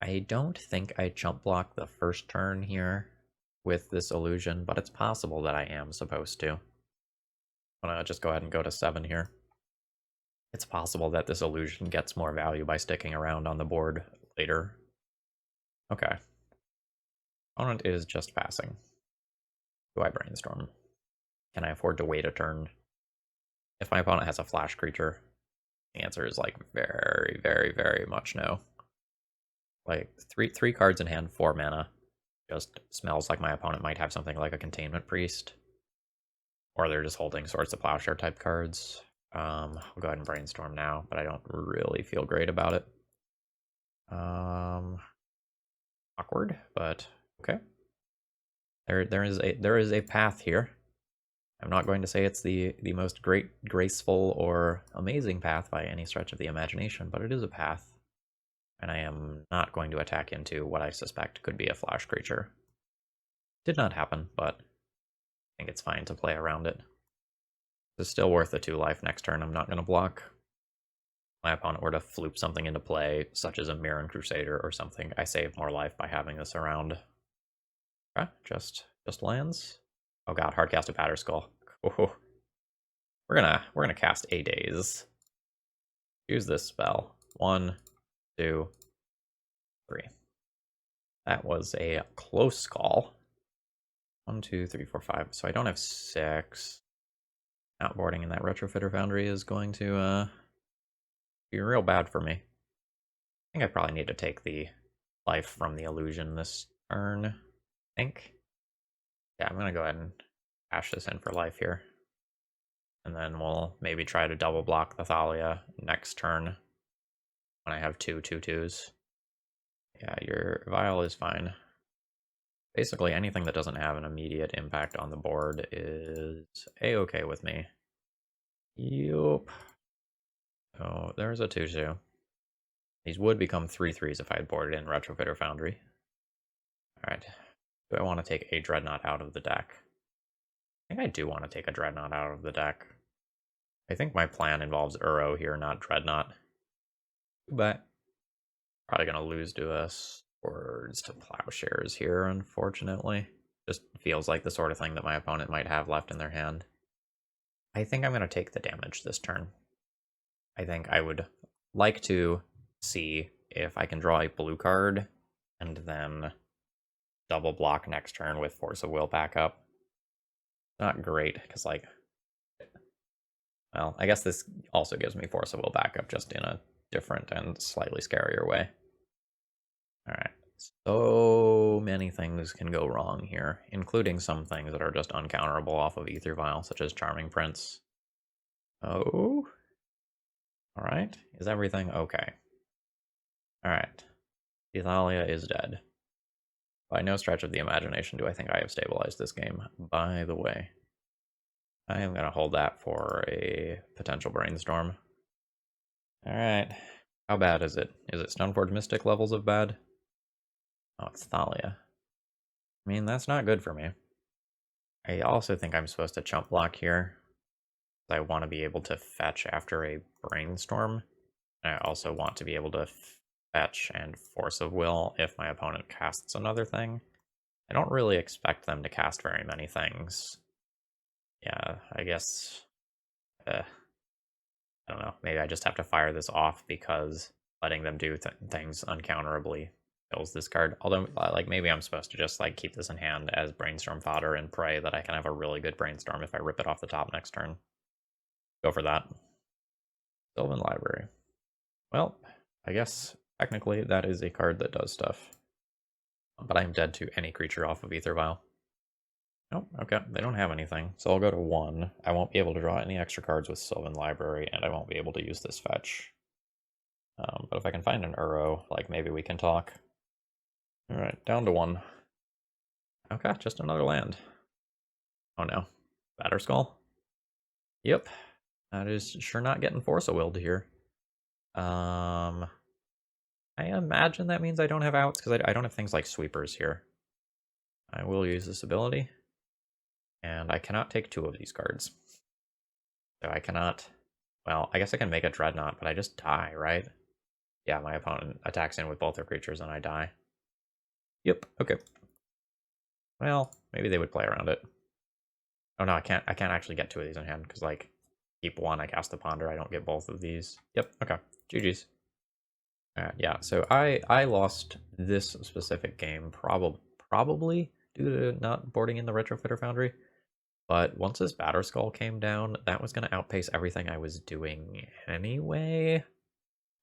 I don't think I jump block the first turn here with this illusion, but it's possible that I am supposed to. I'm gonna just go ahead and go to 7 here. It's possible that this illusion gets more value by sticking around on the board later. Okay. Opponent is just passing. Do I brainstorm? Can I afford to wait a turn? If my opponent has a flash creature, the answer is like very, very, very much no. Like three cards in hand, 4 mana. Just smells like my opponent might have something like a Containment Priest. Or they're just holding Swords to Plowshare type cards. I'll go ahead and brainstorm now, but I don't really feel great about it. Awkward, but okay. There is a path here. I'm not going to say it's the most graceful or amazing path by any stretch of the imagination, but it is a path. And I am not going to attack into what I suspect could be a flash creature. Did not happen, but I think it's fine to play around it. It's still worth a 2 life next turn. I'm not going to block. My opponent were to floop something into play, such as a Mirren Crusader or something, I save more life by having this around. Okay, just lands. Oh god, hardcast a Batterskull. Oh, we're gonna cast a Daze. Use this spell. 1, 2, 3. That was a close call. 1, 2, 3, 4, 5. So I don't have 6. Outboarding in that Retrofitter Foundry is going to be real bad for me. I think I probably need to take the life from the illusion this turn. I think. Yeah, I'm gonna go ahead and cash this in for life here. And then we'll maybe try to double block the Thalia next turn when I have 2 2/2s. Yeah, your Vial is fine. Basically, anything that doesn't have an immediate impact on the board is a-okay with me. Yup. So there's a 2/2. These would become 3/3s if I had boarded in Retrofitter Foundry. Alright. Do I want to take a Dreadnought out of the deck? I think I do want to take a Dreadnought out of the deck. I think my plan involves Uro here, not Dreadnought. But probably going to lose to us Swords to Plowshares here, unfortunately. Just feels like the sort of thing that my opponent might have left in their hand. I think I'm going to take the damage this turn. I think I would like to see if I can draw a blue card and then double block next turn with Force of Will backup. Not great, because like... Well, I guess this also gives me Force of Will backup, just in a different and slightly scarier way. Alright. So many things can go wrong here, including some things that are just uncounterable off of Ether Vial, such as Charming Prince. Oh. Alright. Is everything okay? Alright. Ithalia is dead. By no stretch of the imagination do I think I have stabilized this game. By the way, I am going to hold that for a potential brainstorm. Alright. How bad is it? Is it Stoneforge Mystic levels of bad? Oh, it's Thalia. I mean, that's not good for me. I also think I'm supposed to chump block here. I want to be able to fetch after a brainstorm. And I also want to be able to fetch and Force of Will if my opponent casts another thing. I don't really expect them to cast very many things. Yeah, I guess... I don't know. Maybe I just have to fire this off because letting them do things uncounterably kills this card. Although, like, maybe I'm supposed to just, like, keep this in hand as brainstorm fodder and pray that I can have a really good brainstorm if I rip it off the top next turn. Go for that. Sylvan Library. Well, I guess technically that is a card that does stuff. But I'm dead to any creature off of Ether Vial. Nope, okay, they don't have anything. So I'll go to 1. I won't be able to draw any extra cards with Sylvan Library, and I won't be able to use this fetch. But if I can find an Uro, like, maybe we can talk. Alright, down to 1. Okay, just another land. Oh no. Batterskull? Yep. That is sure not getting Force of Willed here. I imagine that means I don't have outs, because I don't have things like sweepers here. I will use this ability. And I cannot take 2 of these cards. So I cannot... Well, I guess I can make a Dreadnought, but I just die, right? Yeah, my opponent attacks in with both their creatures and I die. Yep, okay. Well, maybe they would play around it. Oh no, I can't actually get 2 of these in hand, because, like, keep 1, I cast the Ponder, I don't get both of these. Yep, okay. GG's. Yeah, so I lost this specific game probably due to not boarding in the Retrofitter Foundry. But once this Batterskull came down, that was going to outpace everything I was doing anyway.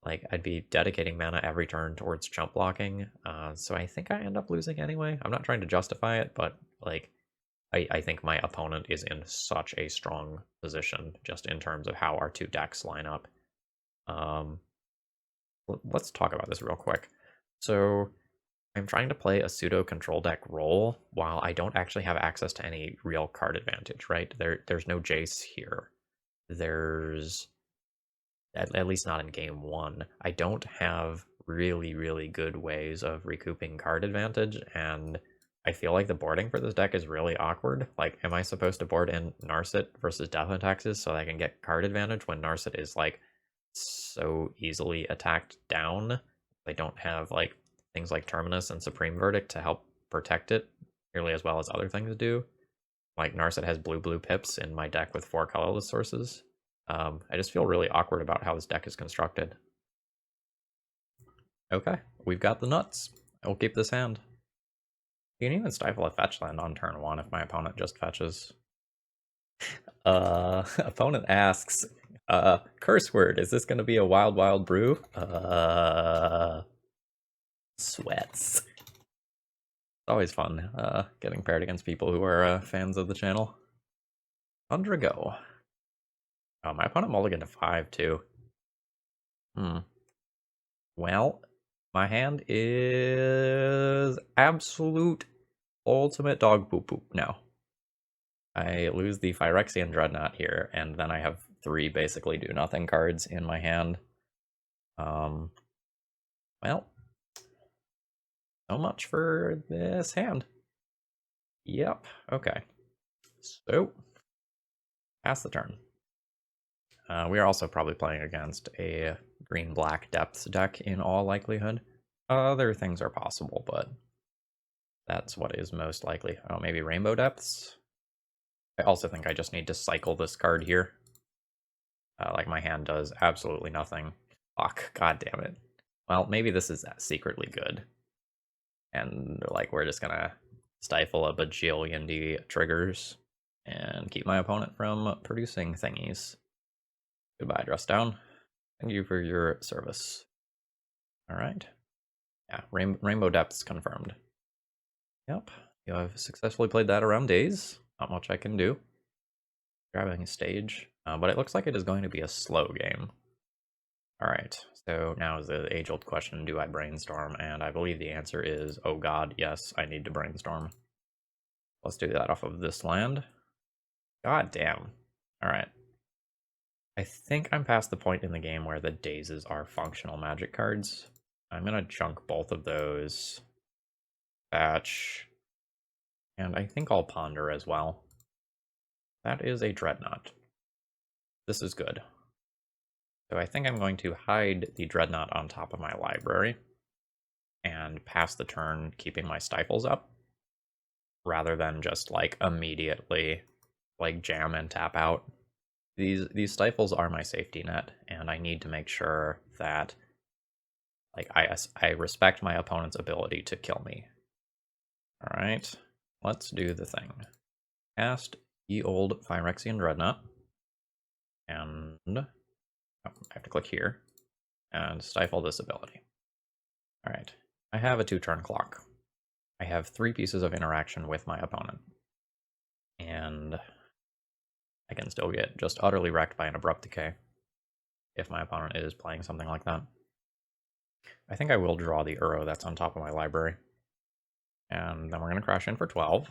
Like, I'd be dedicating mana every turn towards chump blocking, so I think I end up losing anyway. I'm not trying to justify it, but, like, I think my opponent is in such a strong position, just in terms of how our 2 decks line up. Let's talk about this real quick. So, I'm trying to play a pseudo control deck role while I don't actually have access to any real card advantage, right? There's no Jace here. There's at least not in game 1. I don't have really good ways of recouping card advantage, and I feel like the boarding for this deck is really awkward. Like, am I supposed to board in Narset versus Death and Taxes so that I can get card advantage when Narset is, like, so easily attacked down? I don't have, like, things like Terminus and Supreme Verdict to help protect it nearly as well as other things do. Like, Narset has blue pips in my deck with 4 colorless sources. I just feel really awkward about how this deck is constructed. Okay, we've got the nuts. I will keep this hand. You can even stifle a fetch land on turn 1 if my opponent just fetches. Opponent asks, curse word, is this gonna be a wild brew? Sweats. It's always fun, getting paired against people who are fans of the channel. Tundra go. Oh, my opponent mulliganed to 5 too. Well, my hand is absolute ultimate dog poop poop now. I lose the Phyrexian Dreadnought here, and then I have 3 basically do nothing cards in my hand. Well, so much for this hand. Yep, okay. So, pass the turn. We are also probably playing against a green-black depths deck in all likelihood. Other things are possible, but that's what is most likely. Oh, maybe Rainbow Depths? I also think I just need to cycle this card here. Like, my hand does absolutely nothing. Fuck, god damn it. Well, maybe this is secretly good. And, like, we're just gonna stifle a bajillion D triggers and keep my opponent from producing thingies. Goodbye, Dress Down. Thank you for your service. Alright. Yeah, Rainbow Depths confirmed. Yep, you have successfully played that around days. Not much I can do. Grabbing a stage, but it looks like it is going to be a slow game. Alright, so now is the age-old question, do I brainstorm? And I believe the answer is, oh god, yes, I need to brainstorm. Let's do that off of this land. God damn. Alright. I think I'm past the point in the game where the dazes are functional magic cards. I'm gonna junk both of those. Batch. And I think I'll ponder as well. That is a Dreadnought. This is good. So I think I'm going to hide the Dreadnought on top of my library and pass the turn keeping my Stifles up, rather than just like immediately like jam and tap out. These Stifles are my safety net, and I need to make sure that like I respect my opponent's ability to kill me. Alright, let's do the thing. Cast ye old Phyrexian Dreadnought, and I have to click here, and stifle this ability. Alright, I have a 2-turn clock. I have 3 pieces of interaction with my opponent. And I can still get just utterly wrecked by an Abrupt Decay if my opponent is playing something like that. I think I will draw the Uro that's on top of my library. And then we're going to crash in for 12.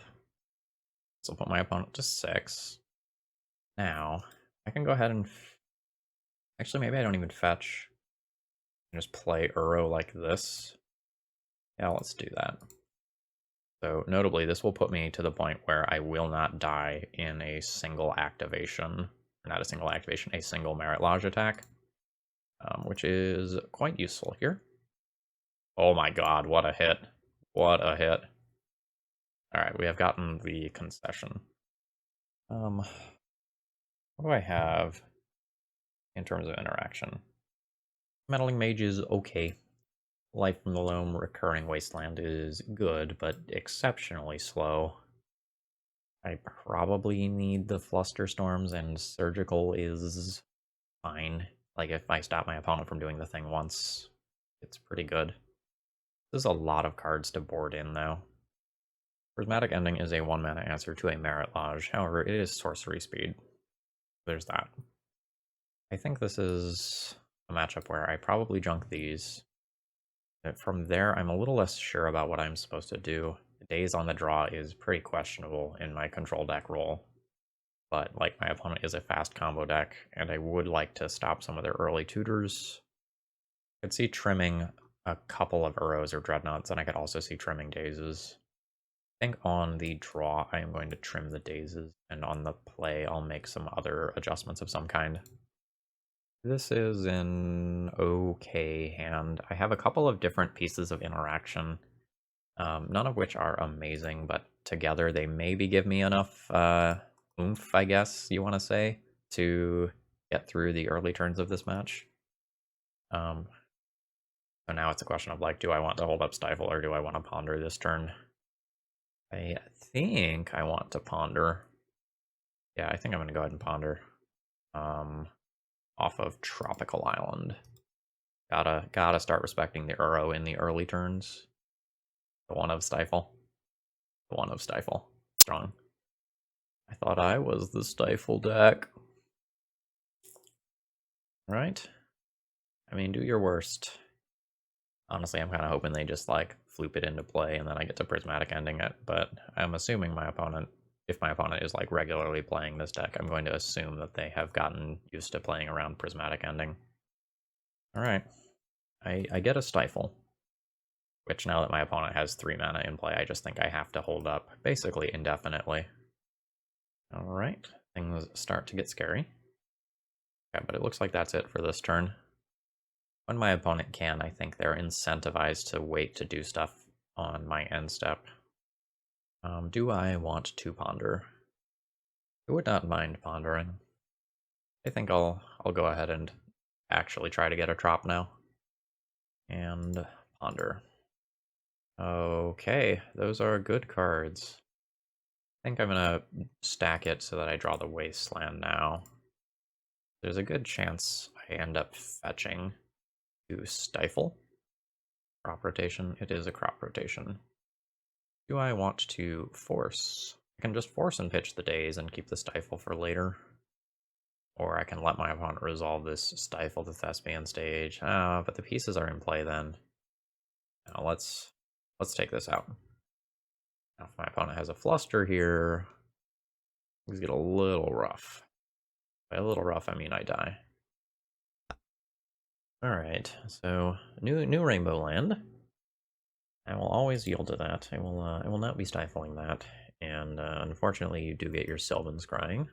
So I'll put my opponent to 6. Now, I can go ahead and... Actually, maybe I don't even fetch. Just play Uro like this. Yeah, let's do that. So notably, this will put me to the point where I will not die in a single activation. Not a single activation, a single Merit Lodge attack. Which is quite useful here. Oh my god, what a hit. What a hit. Alright, we have gotten the concession. What do I have in terms of interaction? Meddling Mage is okay. Life from the Loam Recurring Wasteland is good, but exceptionally slow. I probably need the Flusterstorms, and Surgical is fine. Like, if I stop my opponent from doing the thing once, it's pretty good. There's a lot of cards to board in, though. Prismatic Ending is a 1-mana answer to a Merit Lodge, however, it is sorcery speed. There's that. I think this is a matchup where I probably junk these. From there, I'm a little less sure about what I'm supposed to do. Days on the draw is pretty questionable in my control deck role. But, like, my opponent is a fast combo deck, and I would like to stop some of their early tutors. I could see trimming a couple of Uros or Dreadnoughts, and I could also see trimming Dazes. I think on the draw, I am going to trim the Dazes, and on the play, I'll make some other adjustments of some kind. This is an okay hand. I have a couple of different pieces of interaction, none of which are amazing, but together they maybe give me enough oomph, I guess you want to say, to get through the early turns of this match. So now it's a question of, like, do I want to hold up Stifle or do I want to ponder this turn? I think I want to ponder. Yeah, I think I'm going to go ahead and ponder. Off of Tropical Island. Gotta start respecting the Uro in the early turns. The one of Stifle. The one of Stifle. Strong. I thought I was the Stifle deck. Right? I mean, do your worst. Honestly, I'm kind of hoping they just, like, floop it into play and then I get to Prismatic Ending it, but I'm assuming my opponent, if my opponent is, like, regularly playing this deck, I'm going to assume that they have gotten used to playing around Prismatic Ending. Alright. I get a Stifle, which now that my opponent has 3 mana in play, I just think I have to hold up basically indefinitely. Alright, things start to get scary. Okay, but it looks like that's it for this turn. When my opponent can, I think they're incentivized to wait to do stuff on my end step. Do I want to ponder? I would not mind pondering. I think I'll go ahead and actually try to get a trop now. And ponder. Okay, those are good cards. I think I'm gonna stack it so that I draw the Wasteland now. There's a good chance I end up fetching to Stifle. crop rotation? It is a crop rotation. Do I want to force? I can just force and pitch the days and keep the Stifle for later. Or I can let my opponent resolve this Stifle to Thespian stage. But the pieces are in play then. Now let's take this out. Now if my opponent has a fluster here, things get a little rough. By a little rough, I mean I die. Alright, so new rainbow land. I will always yield to that. I will not be stifling that. And unfortunately, you do get your Sylvan Scrying.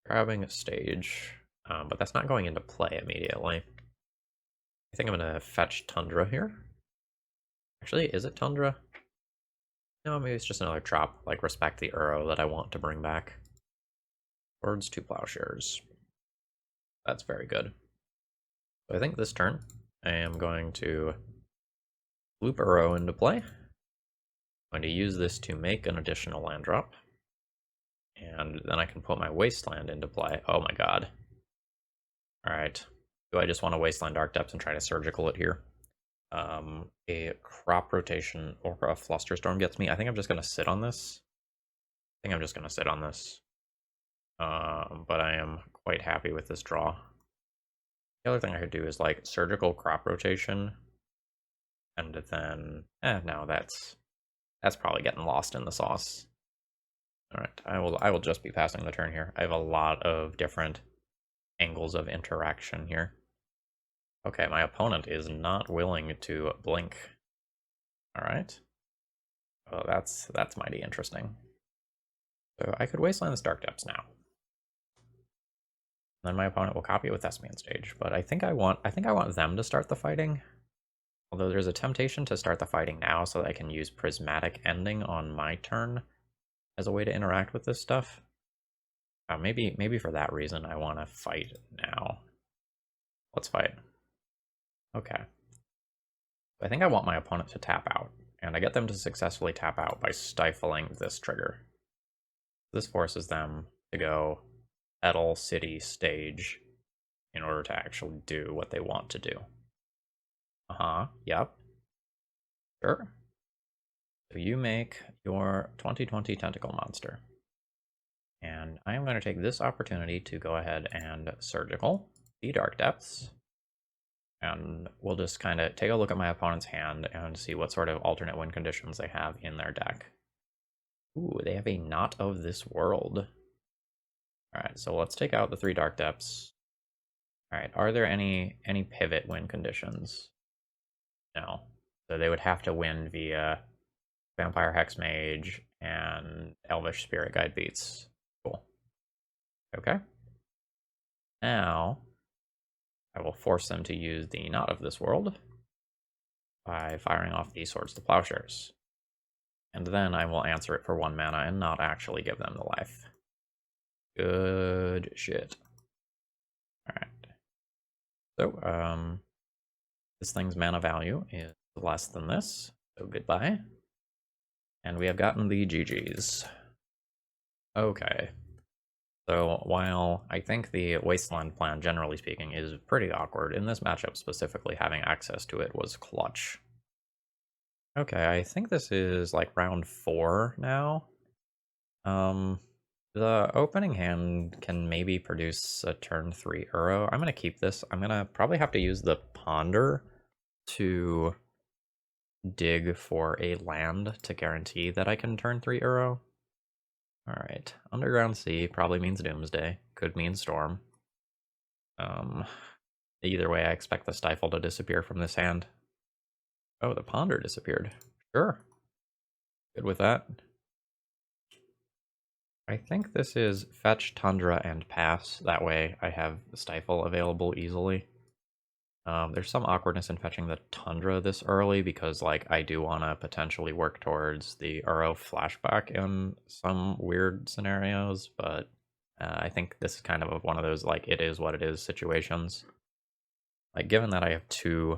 Grabbing a stage, but that's not going into play immediately. I think I'm going to fetch Tundra here. Actually, is it Tundra? No, maybe it's just another Trop, like Respect the Uro that I want to bring back. Swords to Plowshares. That's very good. So I think this turn, I am going to loop Uro into play. I'm going to use this to make an additional land drop. And then I can put my Wasteland into play. Oh my god. Alright. Do I just want to Wasteland Dark Depths and try to surgical it here? A crop rotation or a Flusterstorm gets me. I think I'm just going to sit on this. But I am quite happy with this draw. The other thing I could do is like surgical crop rotation. And then, no, that's probably getting lost in the sauce. Alright, I will just be passing the turn here. I have a lot of different angles of interaction here. Okay, my opponent is not willing to blink. Alright. Oh, that's mighty interesting. So I could Wasteland this Dark Depths now. Then my opponent will copy it with Thespian Stage, but I think I want them to start the fighting. Although there's a temptation to start the fighting now so that I can use Prismatic Ending on my turn as a way to interact with this stuff. Maybe for that reason I want to fight now. Let's fight. Okay. I think I want my opponent to tap out, and I get them to successfully tap out by stifling this trigger. This forces them to go Edel City stage in order to actually do what they want to do. Yep. Sure. So you make your 2020 Tentacle Monster. And I am going to take this opportunity to go ahead and surgical the Dark Depths. And we'll just kind of take a look at my opponent's hand and see what sort of alternate win conditions they have in their deck. Ooh, they have a Not of This World. Alright, so let's take out the 3 Dark Depths. Alright, are there any pivot win conditions? No. So they would have to win via Vampire Hexmage and Elvish Spirit Guide Beats. Cool. Okay. Now, I will force them to use the Not of This World by firing off these Swords to Plowshares. And then I will answer it for 1 mana and not actually give them the life. Good shit. Alright. So, this thing's mana value is less than this, so goodbye. And we have gotten the GGs. Okay. So while I think the Wasteland plan, generally speaking, is pretty awkward, in this matchup specifically, having access to it was clutch. Okay, I think this is like round 4 now. The opening hand can maybe produce a turn 3 Uro. I'm going to keep this. I'm going to probably have to use the Ponder to dig for a land to guarantee that I can turn 3 Uro. Alright, Underground Sea probably means Doomsday. Could mean Storm. Either way, I expect the Stifle to disappear from this hand. Oh, the Ponder disappeared. Sure. Good with that. I think this is fetch, Tundra, and pass. That way I have the Stifle available easily. There's some awkwardness in fetching the Tundra this early because, like, I do want to potentially work towards the Uro flashback in some weird scenarios, but I think this is kind of one of those, like, it is what it is situations. Like, given that I have 2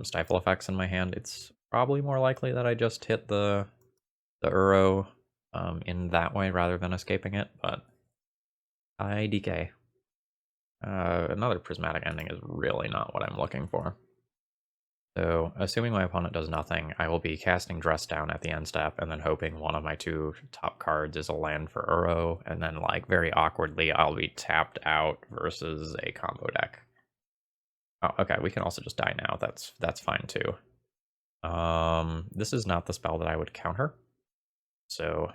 Stifle effects in my hand, it's probably more likely that I just hit the Uro in that way rather than escaping it, but IDK. Another Prismatic Ending is really not what I'm looking for. So, assuming my opponent does nothing, I will be casting Dress Down at the end step, and then hoping one of my 2 top cards is a land for Uro, and then, like, very awkwardly, I'll be tapped out versus a combo deck. Oh, okay, we can also just die now. That's fine too. This is not the spell that I would counter. So,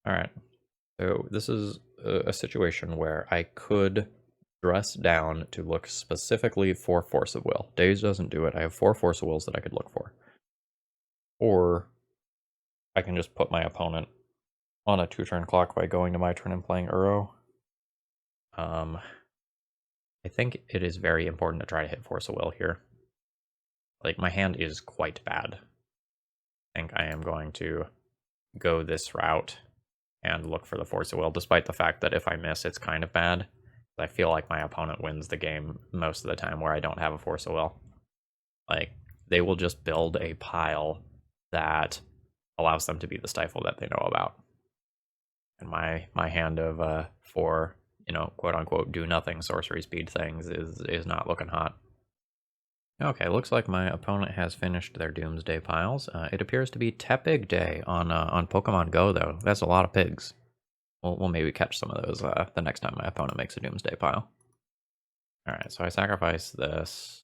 all right. So this is a situation where I could dress down to look specifically for Force of Will. Daze doesn't do it. I have 4 Force of Wills that I could look for. Or I can just put my opponent on a 2-turn clock by going to my turn and playing Uro. I think it is very important to try to hit Force of Will here. Like, my hand is quite bad. I think I am going to go this route and look for the Force of Will, despite the fact that if I miss, it's kind of bad. I feel like my opponent wins the game most of the time where I don't have a Force of Will. Like, they will just build a pile that allows them to be the Stifle that they know about. And my hand of 4, quote-unquote do-nothing sorcery speed things is not looking hot. Okay, looks like my opponent has finished their Doomsday piles. It appears to be Tepig Day on Pokemon Go, though. That's a lot of pigs. We'll maybe catch some of those the next time my opponent makes a Doomsday pile. Alright, so I sacrifice this.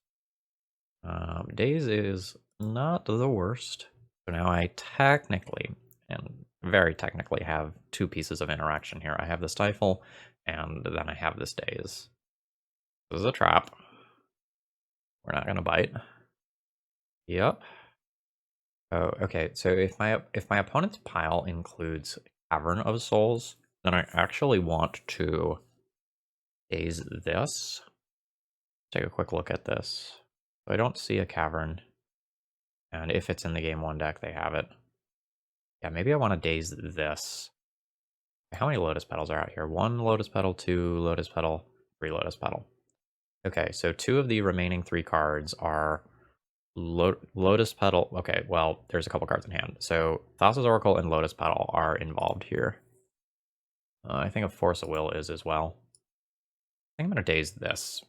Daze is not the worst. So now I technically, and very technically, have 2 pieces of interaction here. I have the Stifle, and then I have this Daze. This is a trap. We're not going to bite. Yep. Oh, okay. So if my opponent's pile includes Cavern of Souls, then I actually want to Daze this. Take a quick look at this. So I don't see a Cavern. And if it's in the Game 1 deck, they have it. Yeah, maybe I want to Daze this. How many Lotus Petals are out here? 1 Lotus Petal, 2 Lotus Petal, 3 Lotus Petal. Okay, so 2 of the remaining 3 cards are Lotus Petal. Okay, well, there's a couple cards in hand. So Thassa's Oracle and Lotus Petal are involved here. I think a Force of Will is as well. I think I'm going to Daze this.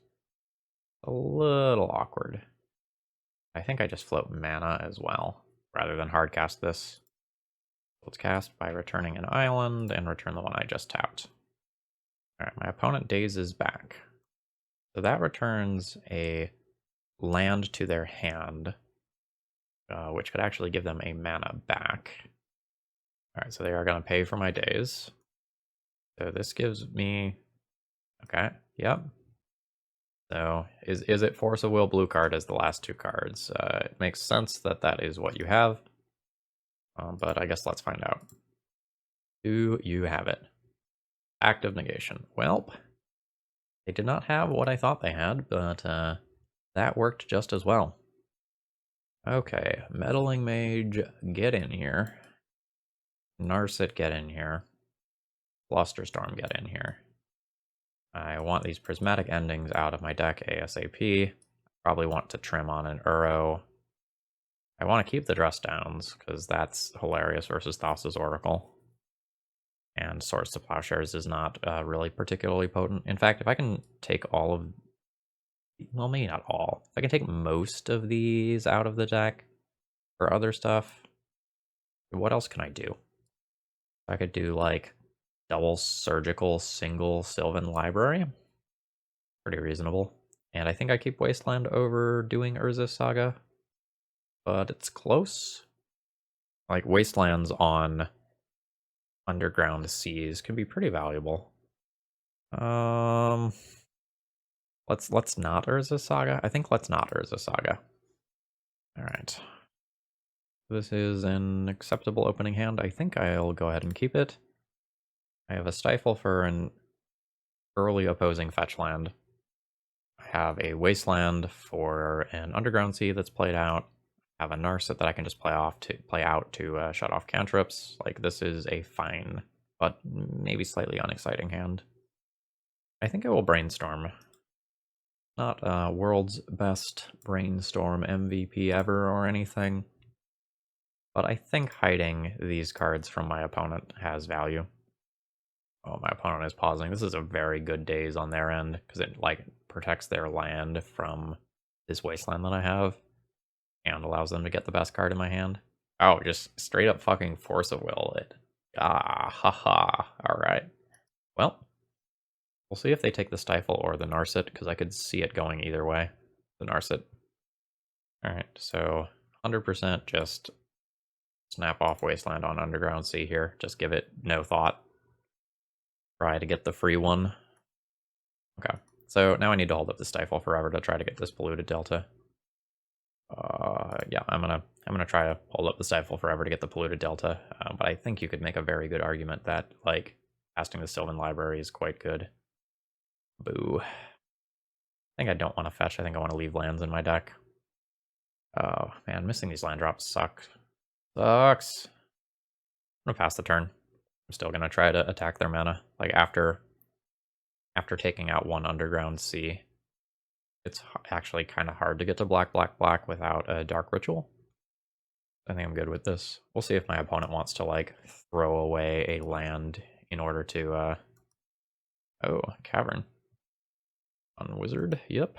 A little awkward. I think I just float mana as well, rather than hard cast this. Let's cast by returning an island and return the one I just tapped. Alright, my opponent dazes back. So that returns a land to their hand, which could actually give them a mana back. Alright, so they are going to pay for my daze. So this gives me... Okay, yep. So is it Force of Will blue card as the last 2 cards? It makes sense that that is what you have. But I guess let's find out. Do you have it? Active negation. Well, they did not have what I thought they had, but that worked just as well. Okay, Meddling Mage, get in here. Narset, get in here. Flusterstorm, get in here. I want these prismatic endings out of my deck ASAP. Probably want to trim on an Uro. I want to keep the Dress Downs, because that's hilarious versus Thassa's Oracle. And Swords to Plowshares is not really particularly potent. In fact, if I can take all of... Well, maybe not all. If I can take most of these out of the deck for other stuff, what else can I do? I could do, like, double surgical, single Sylvan Library. Pretty reasonable. And I think I keep Wasteland over doing Urza's Saga. But it's close. Like, Wastelands on underground seas can be pretty valuable. Let's not Urza's Saga. I think let's not Urza's Saga. Alright. This is an acceptable opening hand. I think I'll go ahead and keep it. I have a Stifle for an early opposing fetch land. I have a Wasteland for an Underground Sea that's played out. I have a Narset that I can just play out to shut off cantrips. Like, this is a fine, but maybe slightly unexciting hand. I think I will Brainstorm. Not world's best Brainstorm MVP ever or anything. But I think hiding these cards from my opponent has value. Oh, my opponent is pausing. This is a very good daze on their end, because it, like, protects their land from this Wasteland that I have. and allows them to get the best card in my hand. Oh, just straight up fucking Force of Will it. Ah, haha. Alright. Well, we'll see if they take the Stifle or the Narset, because I could see it going either way. The Narset. Alright, so 100% just snap off Wasteland on Underground Sea here. Just give it no thought. Try to get the free one. Okay, so now I need to hold up the Stifle forever to try to get this Polluted Delta. Yeah, I'm gonna try to hold up the Stifle forever to get the Polluted Delta, but I think you could make a very good argument that, like, casting the Sylvan Library is quite good. Boo. I think I don't want to fetch, I think I want to leave lands in my deck. Oh, man, missing these land drops sucks. Sucks. I'm gonna pass the turn. I'm still gonna try to attack their mana. Like, after taking out one Underground Sea, it's actually kind of hard to get to black, black, black without a Dark Ritual. I think I'm good with this. We'll see if my opponent wants to, like, throw away a land in order to, oh, Cavern. On Wizard, yep.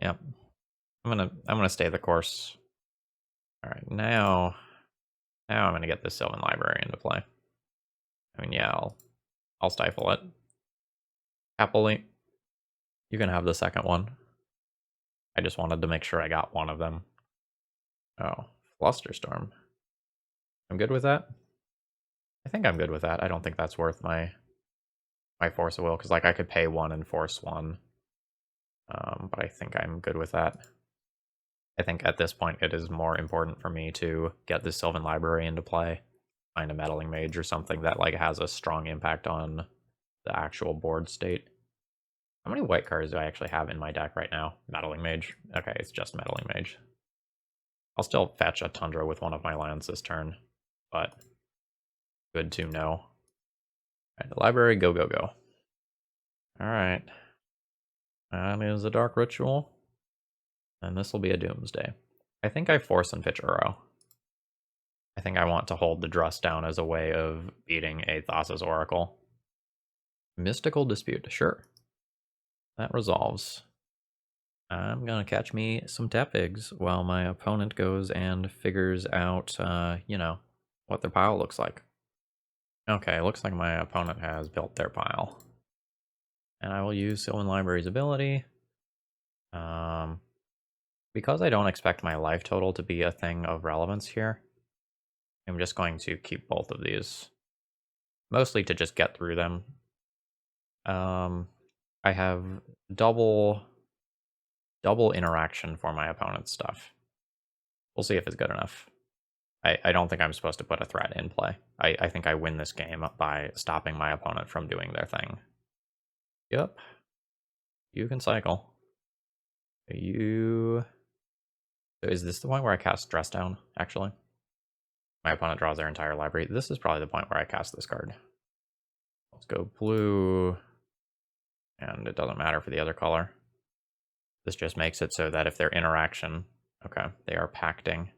Yep. I'm gonna stay the course. Alright, now I'm gonna get this Sylvan Library into play. I mean, yeah, I'll stifle it. Happily. You can have the second one. I just wanted to make sure I got one of them. Oh, Flusterstorm. I'm good with that? I think I'm good with that. I don't think that's worth my Force of Will, because, like, I could pay one and force one. But I think I'm good with that. I think at this point it is more important for me to get the Sylvan Library into play. Find a Meddling Mage or something that, like, has a strong impact on the actual board state. How many white cards do I actually have in my deck right now? Meddling Mage. Okay, it's just Meddling Mage. I'll still fetch a Tundra with one of my lands this turn, but good to know. Alright, the library, go, go, go. Alright. That is a Dark Ritual. And this will be a Doomsday. I think I force and pitch Uro. I think I want to hold the Druss down as a way of beating a Thassa's Oracle. Mystical Dispute, sure. That resolves. I'm gonna catch me some tap eggs while my opponent goes and figures out, you know, what their pile looks like. Okay, looks like my opponent has built their pile. And I will use Sylvan Library's ability. Because I don't expect my life total to be a thing of relevance here, I'm just going to keep both of these. Mostly to just get through them. I have double interaction for my opponent's stuff. We'll see if it's good enough. I don't think I'm supposed to put a threat in play. I think I win this game by stopping my opponent from doing their thing. Yep. You can cycle. You... Is this the point where I cast Stress Down, actually? My opponent draws their entire library. This is probably the point where I cast this card. Let's go blue. And it doesn't matter for the other color. This just makes it so that if their interaction... Okay, they are pacting.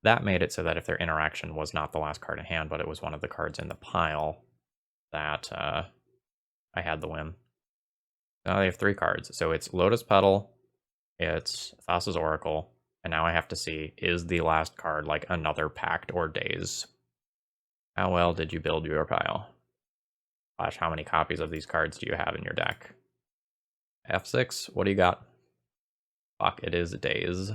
That made it so that if their interaction was not the last card in hand, but it was one of the cards in the pile, that I had the win. Now they have 3 cards. So it's Lotus Petal, it's Thassa's Oracle, and now I have to see, is the last card like another Pact or Daze? How well did you build your pile? Slash, how many copies of these cards do you have in your deck? F6, what do you got? Fuck, it is Daze.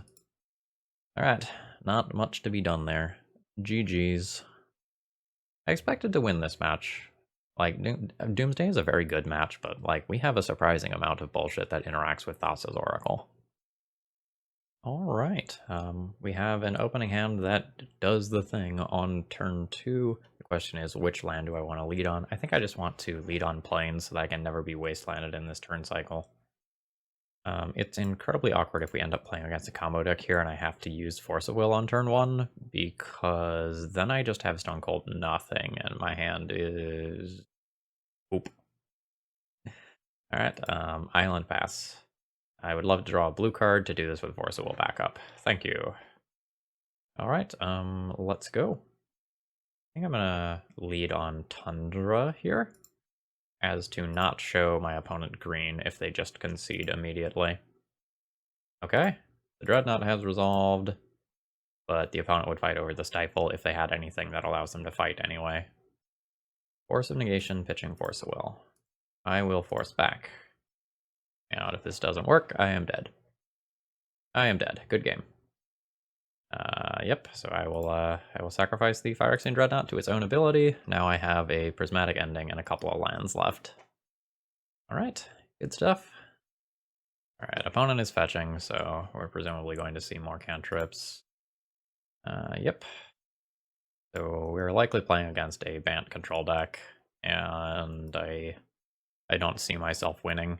Alright, not much to be done there. GG's. I expected to win this match. Like, Doomsday is a very good match, but, like, we have a surprising amount of bullshit that interacts with Thassa's Oracle. Alright, we have an opening hand that does the thing on turn 2. The question is, which land do I want to lead on? I think I just want to lead on Plains so that I can never be wastelanded in this turn cycle. It's incredibly awkward if we end up playing against a combo deck here and I have to use Force of Will on turn 1, because then I just have Stone Cold nothing and my hand is... Oop. Alright, Island Pass. I would love to draw a blue card to do this with Force of Will backup. Thank you. Alright, let's go. I think I'm gonna lead on Tundra here, as to not show my opponent green if they just concede immediately. Okay, The Dreadnought has resolved, but the opponent would fight over the Stifle if they had anything that allows them to fight anyway. Force of Negation, pitching Force of Will. I will force back. And if this doesn't work, I am dead. I am dead. Good game. Yep, so I will sacrifice the Phyrexian Dreadnought to its own ability. Now I have a Prismatic Ending and a couple of lands left. Alright, good stuff. Alright, opponent is fetching, so we're presumably going to see more cantrips. Yep. So we're likely playing against a Bant control deck, and I don't see myself winning.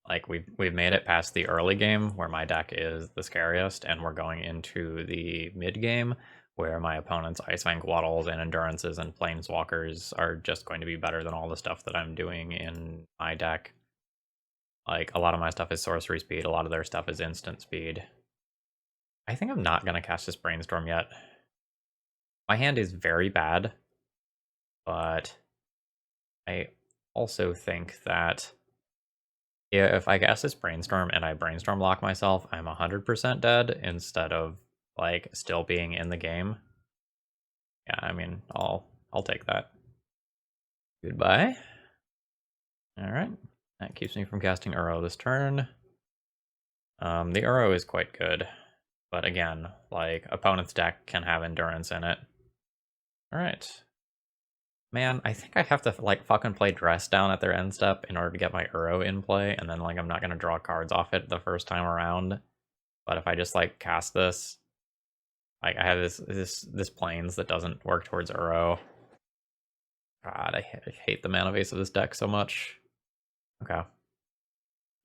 Like, we've made it past the early game, where my deck is the scariest, and we're going into the mid-game, where my opponent's Icefang Waddles and Endurances and Planeswalkers are just going to be better than all the stuff that I'm doing in my deck. Like, a lot of my stuff is sorcery speed, a lot of their stuff is instant speed. I think I'm not going to cast this Brainstorm yet. My hand is very bad, but I also think that if I cast this Brainstorm and I Brainstorm lock myself, I'm 100% dead instead of, like, still being in the game. Yeah, I mean, I'll take that. Goodbye. Alright, that keeps me from casting Uro this turn. The Uro is quite good, but again, like, opponent's deck can have Endurance in it. Alright. Man, I think I have to, like, fucking play Dress Down at their end step in order to get my Uro in play, and then, like, I'm not gonna draw cards off it the first time around. But if I just, like, cast this, like, I have this Plains that doesn't work towards Uro. God, I hate the mana base of this deck so much. Okay.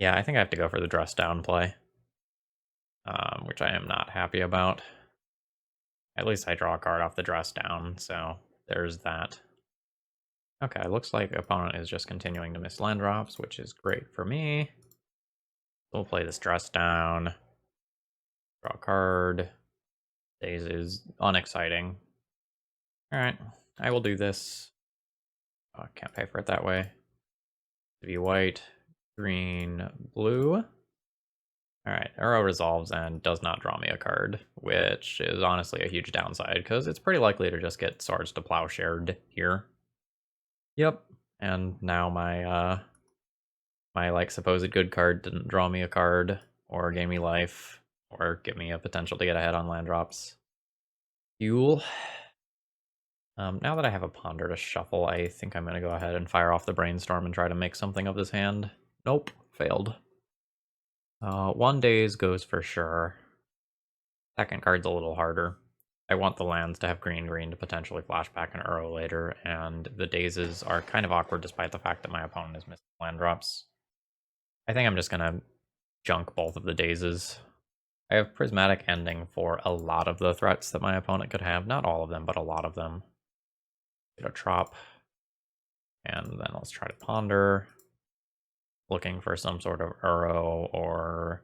Yeah, I think I have to go for the Dress Down play, which I am not happy about. At least I draw a card off the Dress Down, so there's that. Okay, looks like opponent is just continuing to miss land drops, which is great for me. We'll play this Dress Down. Draw a card. Days is unexciting. Alright, I will do this. Oh, I can't pay for it that way. Be white, green, blue. Alright, Arrow resolves and does not draw me a card, which is honestly a huge downside, because it's pretty likely to just get Swords to Plowshared here. Yep, and now my my, like, supposed good card didn't draw me a card, or gain me life, or give me a potential to get ahead on land drops. Fuel. Now that I have a Ponder to shuffle, I think I'm going to go ahead and fire off the Brainstorm and try to make something of this hand. Nope, failed. 1 days goes for sure. Second card's a little harder. I want the lands to have green to potentially flashback an Uro later, and the dazes are kind of awkward despite the fact that my opponent is missing land drops. I think I'm just going to junk both of the dazes. I have Prismatic Ending for a lot of the threats that my opponent could have. Not all of them, but a lot of them. Get a Trop. And then let's try to Ponder. Looking for some sort of Uro or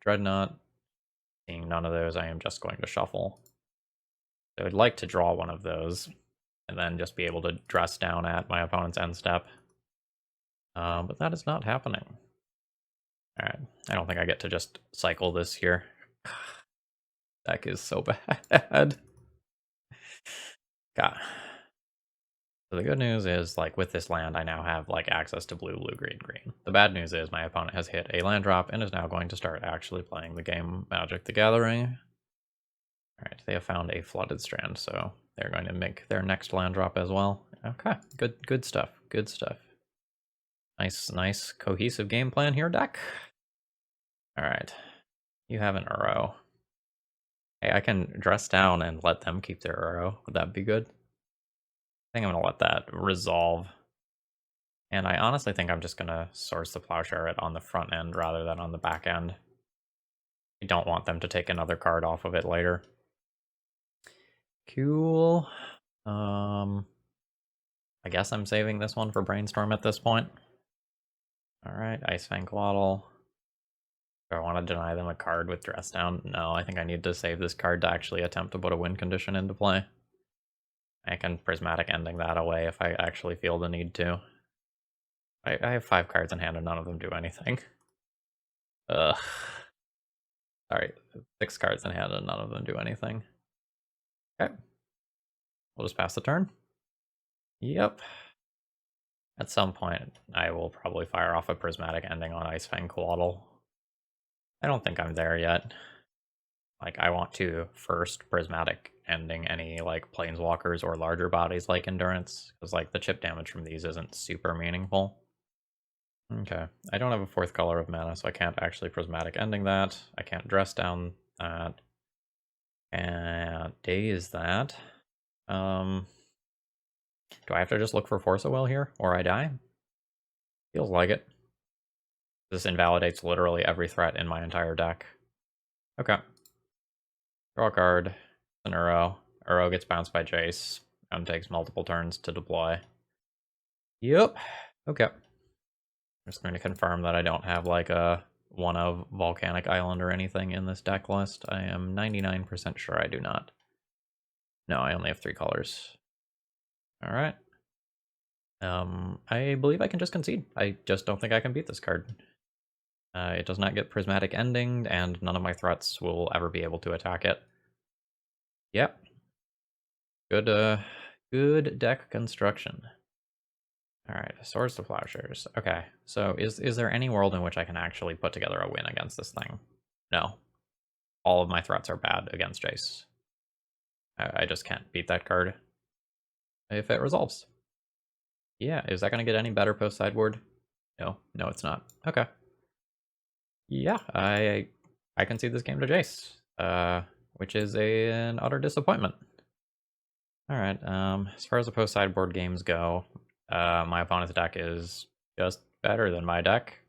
Dreadnought. Seeing none of those, I am just going to shuffle. So I'd like to draw one of those, and then just be able to dress down at my opponent's end step. But that is not happening. Alright, I don't think I get to just cycle this here. Deck is so bad. God. So the good news is, like, with this land, I now have, like, access to blue, blue, green, green. The bad news is my opponent has hit a land drop and is now going to start actually playing the game Magic the Gathering. Alright, they have found a Flooded Strand, so they're going to make their next land drop as well. Okay, good stuff, good stuff. Nice cohesive game plan here, deck. Alright, you have an Uro. Hey, I can dress down and let them keep their Uro. Would that be good? I think I'm going to let that resolve. And I honestly think I'm just going to Swords to Plowshare it on the front end rather than on the back end. I don't want them to take another card off of it later. Cool. I guess I'm saving this one for Brainstorm at this point. Alright, Icefang Waddle. Do I want to deny them a card with Dress Down? No, I think I need to save this card to actually attempt to put a win condition into play. I can Prismatic Ending that away if I actually feel the need to. I have 5 cards in hand and none of them do anything. Ugh. Sorry, 6 cards in hand and none of them do anything. Okay. We'll just pass the turn. Yep. At some point, I will probably fire off a Prismatic Ending on Icefang Coatl. I don't think I'm there yet. Like, I want to first Prismatic Ending any, like, Planeswalkers or larger bodies like Endurance, because, like, the chip damage from these isn't super meaningful. Okay, I don't have a 4th color of mana, so I can't actually Prismatic Ending that. I can't Dress Down that. And Daze that. Do I have to just look for Force of Will here, or I die? Feels like it. This invalidates literally every threat in my entire deck. Okay. Draw a card. An Uro. Uro gets bounced by Jace and takes multiple turns to deploy. Yep. Okay. I'm just going to confirm that I don't have like a one of Volcanic Island or anything in this deck list. I am 99% sure I do not. No, I only have 3 colors. Alright. I believe I can just concede. I just don't think I can beat this card. It does not get Prismatic Ending, and none of my threats will ever be able to attack it. Yep. Good deck construction. Alright, Swords to Plowshares. Okay, so is there any world in which I can actually put together a win against this thing? No. All of my threats are bad against Jace. I just can't beat that card. If it resolves. Yeah, is that going to get any better post-sideboard? No, it's not. Okay. Yeah, I can see this game to Jace, which is an utter disappointment. Alright, as far as the post-sideboard games go, my opponent's deck is just better than my deck.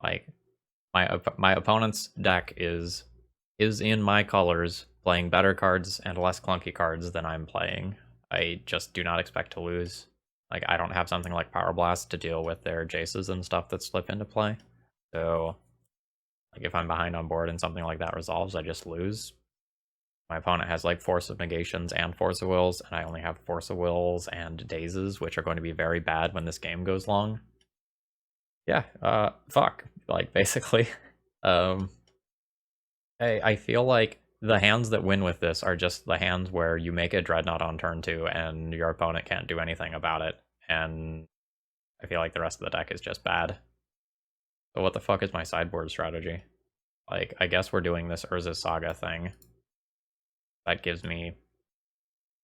Like, my opponent's deck is in my colors, playing better cards and less clunky cards than I'm playing. I just do not expect to lose. Like, I don't have something like Power Blast to deal with their Jaces and stuff that slip into play. So, like, if I'm behind on board and something like that resolves, I just lose. My opponent has, like, Force of Negations and Force of Wills, and I only have Force of Wills and Dazes, which are going to be very bad when this game goes long. Yeah, fuck. Like, basically. I feel like the hands that win with this are just the hands where you make a Dreadnought on turn 2 and your opponent can't do anything about it, and I feel like the rest of the deck is just bad. So what the fuck is my sideboard strategy? Like, I guess we're doing this Urza's Saga thing. That gives me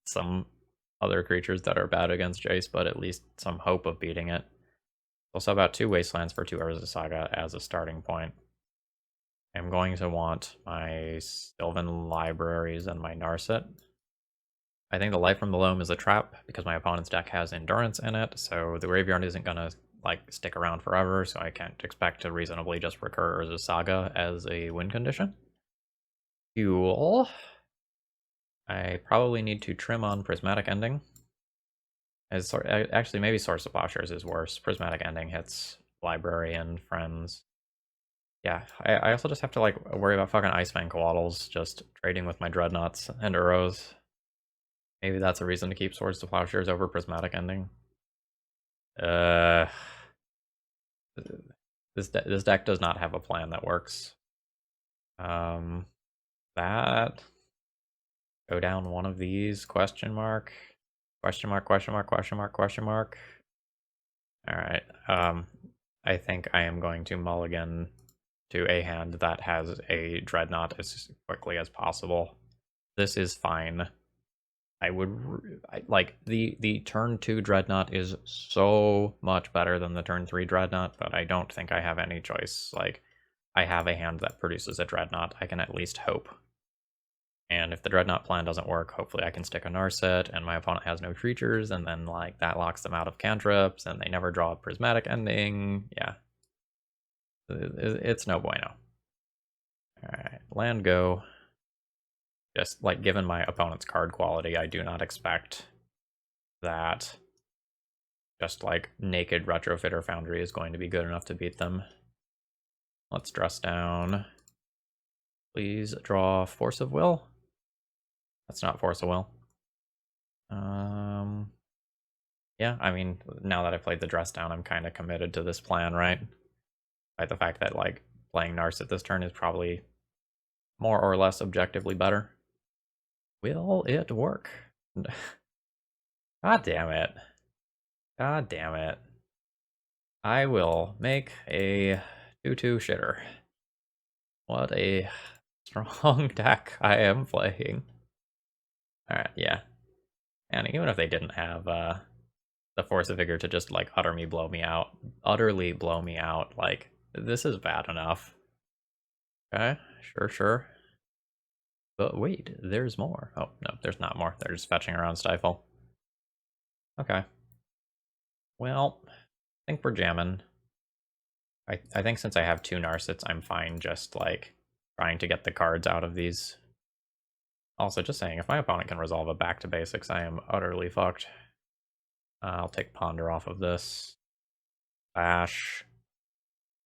some other creatures that are bad against Jace, but at least some hope of beating it. Also about 2 Wastelands for 2 Urza's Saga as a starting point. I'm going to want my Sylvan Libraries and my Narset. I think the Life from the Loam is a trap because my opponent's deck has Endurance in it, so the graveyard isn't gonna like stick around forever, so I can't expect to reasonably just recur Urza's Saga as a win condition. Cool. I probably need to trim on Prismatic Ending. Actually, maybe Source of Plowshares is worse. Prismatic Ending hits Library and Friends. Yeah, I also just have to like worry about fucking Icefang Coatls just trading with my Dreadnoughts and Uros. Maybe that's a reason to keep Swords to Plowshares over Prismatic Ending. This deck does not have a plan that works. That go down one of these question mark. Question mark, question mark, question mark, question mark. Alright. I think I am going to mulligan to a hand that has a Dreadnought as quickly as possible. This is fine. Like the turn 2 Dreadnought is so much better than the turn 3 Dreadnought, but I don't think I have any choice. Like, I have a hand that produces a Dreadnought. I can at least hope. And if the Dreadnought plan doesn't work, hopefully I can stick a Narset, and my opponent has no creatures, and then like that locks them out of cantrips, and they never draw a Prismatic Ending. Yeah. It's no bueno. Alright, land go. Just, like, given my opponent's card quality, I do not expect that just, like, naked Retrofitter Foundry is going to be good enough to beat them. Let's dress down. Please draw Force of Will. That's not Force of Will. Yeah, I mean, now that I played the dress down, I'm kind of committed to this plan, right? By the fact that, like, playing Narset this turn is probably more or less objectively better. Will it work? God damn it. God damn it. I will make a 2-2 shitter. What a strong deck I am playing. Alright, yeah. And even if they didn't have the Force of Vigor to just like utterly blow me out, like, this is bad enough. Okay, sure. But wait, there's more. Oh, no, there's not more. They're just fetching around Stifle. Okay. Well, I think we're jamming. I think since I have 2 Narsets, I'm fine just, like, trying to get the cards out of these. Also, just saying, if my opponent can resolve a back to basics, I am utterly fucked. I'll take Ponder off of this. Bash.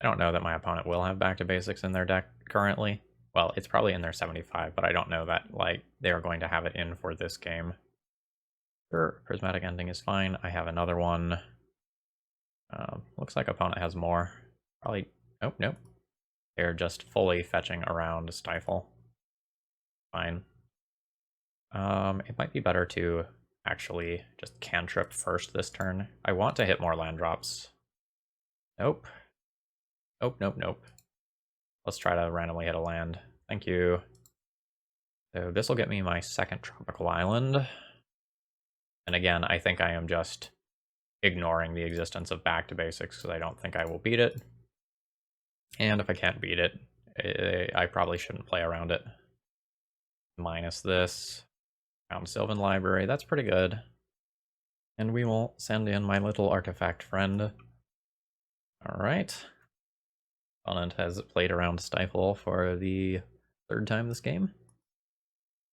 I don't know that my opponent will have back to basics in their deck currently. Well, it's probably in their 75, but I don't know that, like, they are going to have it in for this game. Sure, Prismatic Ending is fine. I have another one. Looks like opponent has more. Probably, oh, nope. They're just fully fetching around Stifle. Fine. It might be better to actually just cantrip first this turn. I want to hit more land drops. Nope. Nope. Let's try to randomly hit a land. Thank you. So this will get me my second tropical island. And again, I think I am just ignoring the existence of back to basics because I don't think I will beat it. And if I can't beat it, I probably shouldn't play around it. Minus this. Found Sylvan Library, that's pretty good. And we will send in my little artifact friend. Alright. Opponent has played around Stifle for the 3rd time this game.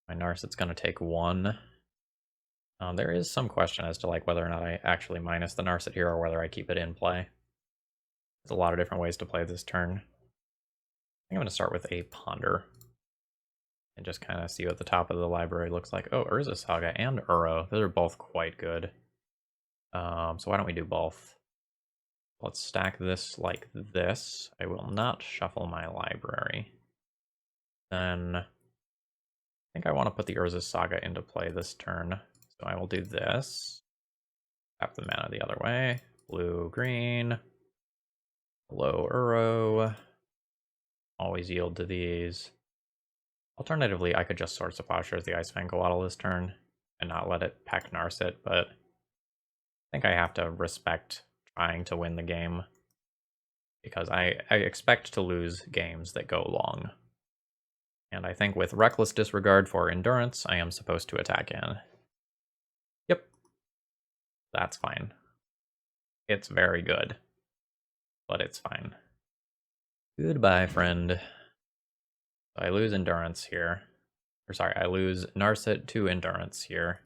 My Narset's gonna take 1. There is some question as to like whether or not I actually minus the Narset here or whether I keep it in play. There's a lot of different ways to play this turn. I think I'm gonna start with a Ponder. And just kind of see what the top of the library looks like. Oh, Urza Saga and Uro. Those are both quite good. So why don't we do both? Let's stack this like this. I will not shuffle my library. Then I think I want to put the Urza Saga into play this turn. So I will do this. Tap the mana the other way. Blue, green. Hello, Uro. Always yield to these. Alternatively, I could just Swords to Plowshares the Ice Fang Coatl this turn and not let it peck Narset, but I think I have to respect trying to win the game because I expect to lose games that go long. And I think with Reckless Disregard for Endurance, I am supposed to attack in. Yep. That's fine. It's very good. But it's fine. Goodbye, friend. I lose Endurance here. Or sorry, I lose Narset to Endurance here.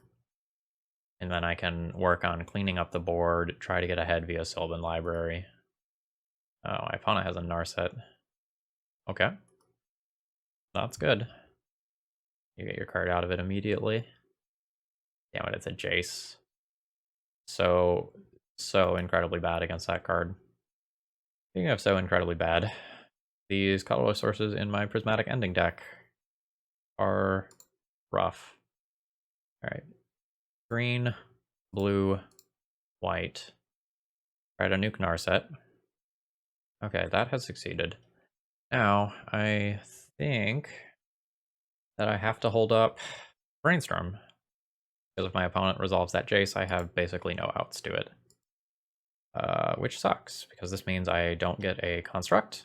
And then I can work on cleaning up the board, try to get ahead via Sylvan Library. Oh, my opponent has a Narset. Okay. That's good. You get your card out of it immediately. Damn it, it's a Jace. So incredibly bad against that card. Speaking of so incredibly bad, these colorless sources in my Prismatic Ending deck are rough. Alright. Green, blue, white. Try to nuke Narset. Okay, that has succeeded. Now, I think that I have to hold up Brainstorm. Because if my opponent resolves that Jace, I have basically no outs to it. Which sucks, because this means I don't get a Construct.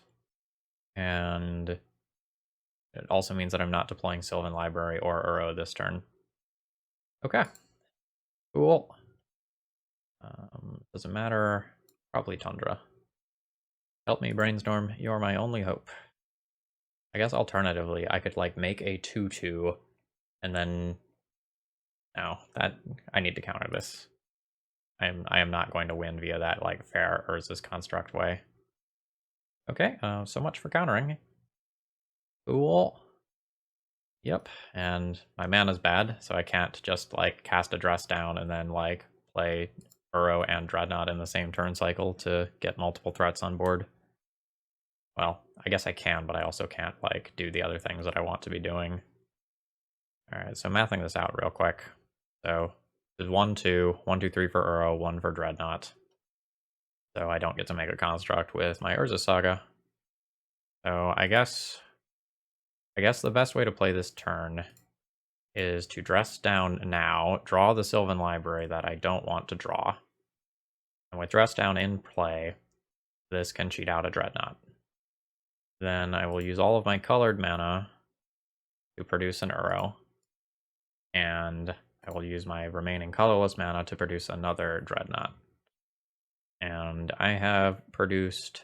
And it also means that I'm not deploying Sylvan Library or Uro this turn. Okay. Cool. Doesn't matter. Probably Tundra. Help me, Brainstorm. You're my only hope. I guess alternatively, I could like make a 2/2 and then... No, that I need to counter this. I am not going to win via that like fair Urza's Construct way. Okay, so much for countering. Cool. Yep, and my mana's bad, so I can't just like cast a Dress down and then like play Uro and Dreadnought in the same turn cycle to get multiple threats on board. Well, I guess I can, but I also can't, like, do the other things that I want to be doing. Alright, so mathing this out real quick. So, there's 1, 2, 1, 2, 3 for Uro, 1 for Dreadnought. So I don't get to make a construct with my Urza Saga. So I guess the best way to play this turn is to dress down now, draw the Sylvan Library that I don't want to draw. And with dress down in play, this can cheat out a Dreadnought. Then I will use all of my colored mana to produce an Uro. And I will use my remaining colorless mana to produce another Dreadnought. And I have produced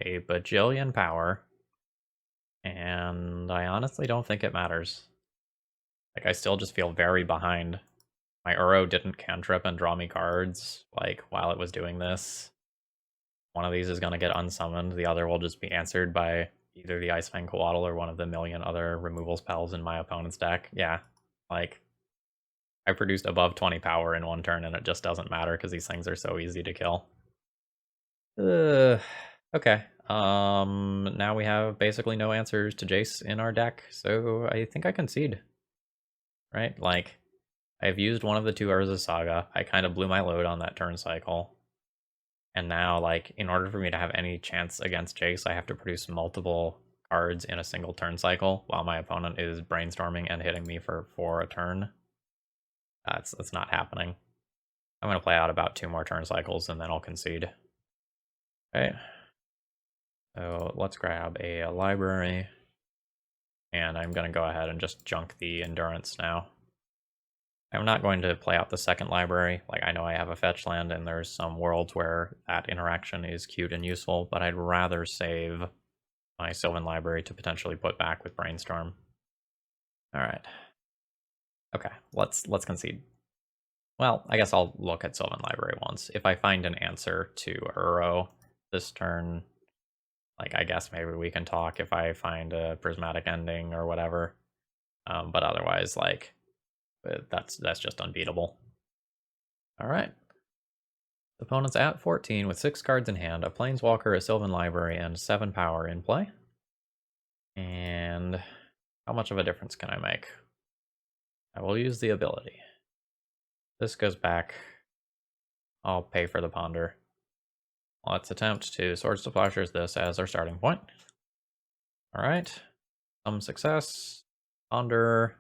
a bajillion power, and I honestly don't think it matters. Like, I still just feel very behind. My Uro didn't cantrip and draw me cards, like, while it was doing this. One of these is going to get unsummoned, the other will just be answered by either the Icefang Coatl or one of the million other removal spells in my opponent's deck. Yeah, like, I produced above 20 power in one turn, and it just doesn't matter because these things are so easy to kill. Okay. Now we have basically no answers to Jace in our deck, so I think I concede. Right? Like, I've used one of the 2 Urza Saga. I kind of blew my load on that turn cycle. And now, like, in order for me to have any chance against Jace, I have to produce multiple cards in a single turn cycle while my opponent is brainstorming and hitting me for 4 a turn. That's not happening. I'm going to play out about 2 more turn cycles and then I'll concede. Okay. So let's grab a library. And I'm going to go ahead and just junk the endurance now. I'm not going to play out the second library. Like, I know I have a fetch land and there's some worlds where that interaction is cute and useful, but I'd rather save my Sylvan Library to potentially put back with Brainstorm. Alright. Okay, let's concede. Well, I guess I'll look at Sylvan Library once. If I find an answer to Uro this turn, like, I guess maybe we can talk if I find a prismatic ending or whatever. But otherwise, like, that's just unbeatable. All right. The opponent's at 14 with 6 cards in hand, a Planeswalker, a Sylvan Library, and 7 power in play. And how much of a difference can I make? I will use the ability. This goes back. I'll pay for the ponder. Let's attempt to Swords to Plowshares this as our starting point. Alright. Some success. Ponder.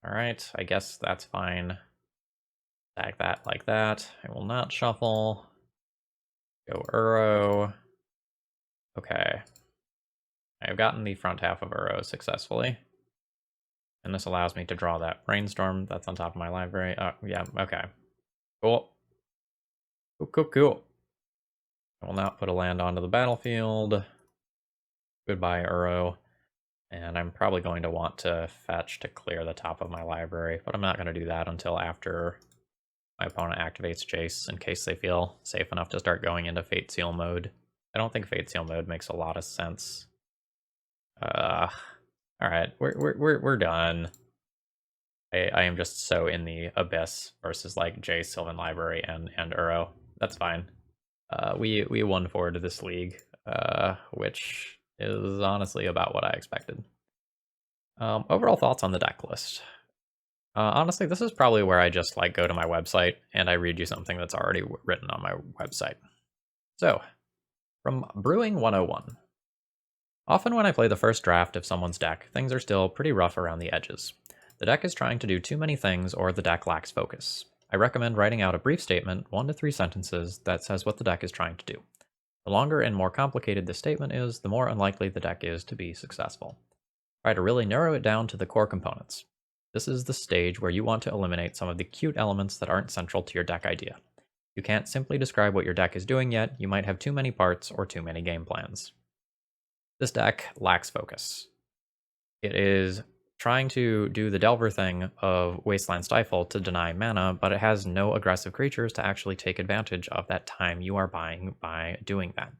Alright, I guess that's fine. Stack that like that. I will not shuffle. Go Uro. Okay. I've gotten the front half of Uro successfully. And this allows me to draw that Brainstorm that's on top of my library. Oh, yeah, okay. Cool. Cool. I will not put a land onto the battlefield. Goodbye, Uro. And I'm probably going to want to fetch to clear the top of my library, but I'm not going to do that until after my opponent activates Jace, in case they feel safe enough to start going into Fate Seal mode. I don't think Fate Seal mode makes a lot of sense. Alright, we're done. I am just so in the abyss versus, like, Jace, Sylvan Library, and Uro. That's fine. We won forward to this league, which is honestly about what I expected. Overall thoughts on the deck list. Honestly, this is probably where I just, like, go to my website and I read you something that's already written on my website. So, from Brewing 101. Often when I play the first draft of someone's deck, things are still pretty rough around the edges. The deck is trying to do too many things or the deck lacks focus. I recommend writing out a brief statement, 1 to 3 sentences, that says what the deck is trying to do. The longer and more complicated the statement is, the more unlikely the deck is to be successful. Try to really narrow it down to the core components. This is the stage where you want to eliminate some of the cute elements that aren't central to your deck idea. You can't simply describe what your deck is doing yet, you might have too many parts or too many game plans. This deck lacks focus. It is trying to do the Delver thing of Wasteland Stifle to deny mana, but it has no aggressive creatures to actually take advantage of that time you are buying by doing that.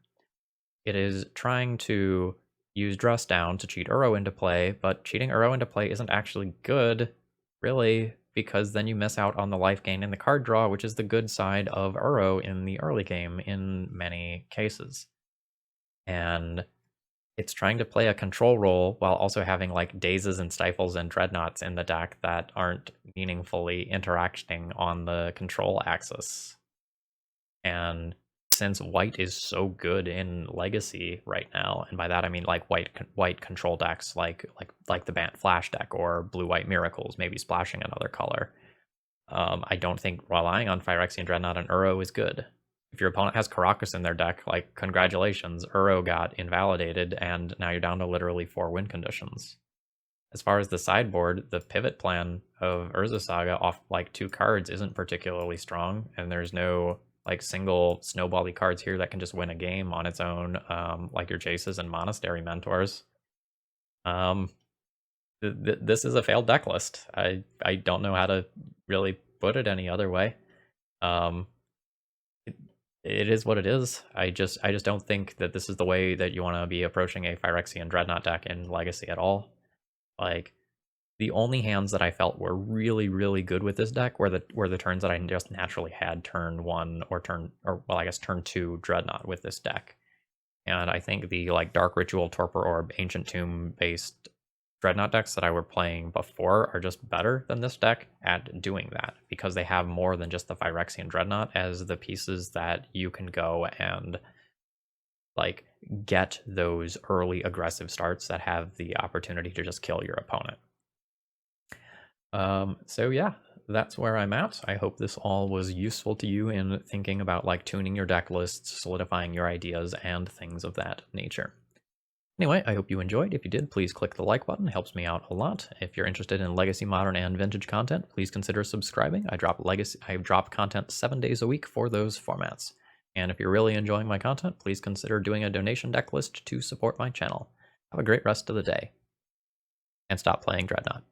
It is trying to use Dress Down to cheat Uro into play, but cheating Uro into play isn't actually good, really, because then you miss out on the life gain and the card draw, which is the good side of Uro in the early game in many cases. And it's trying to play a control role while also having like dazes and stifles and dreadnoughts in the deck that aren't meaningfully interacting on the control axis. And since white is so good in Legacy right now, and by that I mean like white control decks like the Bant Flash deck or blue white Miracles, maybe splashing another color. I don't think relying on Phyrexian Dreadnought and Uro is good. If your opponent has Karakas in their deck, like, congratulations, Uro got invalidated, and now you're down to literally 4 win conditions. As far as the sideboard, the pivot plan of Urza Saga off, like, 2 cards isn't particularly strong, and there's no, like, single snowbally cards here that can just win a game on its own, like your Jaces and Monastery Mentors. This is a failed deck list. I don't know how to really put it any other way. It is what it is. I just don't think that this is the way that you want to be approaching a Phyrexian Dreadnought deck in Legacy at all. Like, the only hands that I felt were really, really good with this deck were the turns that I just naturally had turn 1 or turn 2 Dreadnought with this deck. And I think the like Dark Ritual, Torpor Orb, Ancient Tomb based Dreadnought decks that I were playing before are just better than this deck at doing that, because they have more than just the Phyrexian Dreadnought as the pieces that you can go and like get those early aggressive starts that have the opportunity to just kill your opponent. So yeah, that's where I'm at. I hope this all was useful to you in thinking about like tuning your deck lists, solidifying your ideas, and things of that nature. Anyway, I hope you enjoyed. If you did, please click the like button. It helps me out a lot. If you're interested in Legacy, Modern, and Vintage content, please consider subscribing. I drop content 7 days a week for those formats. And if you're really enjoying my content, please consider doing a donation deck list to support my channel. Have a great rest of the day. And stop playing Dreadnought.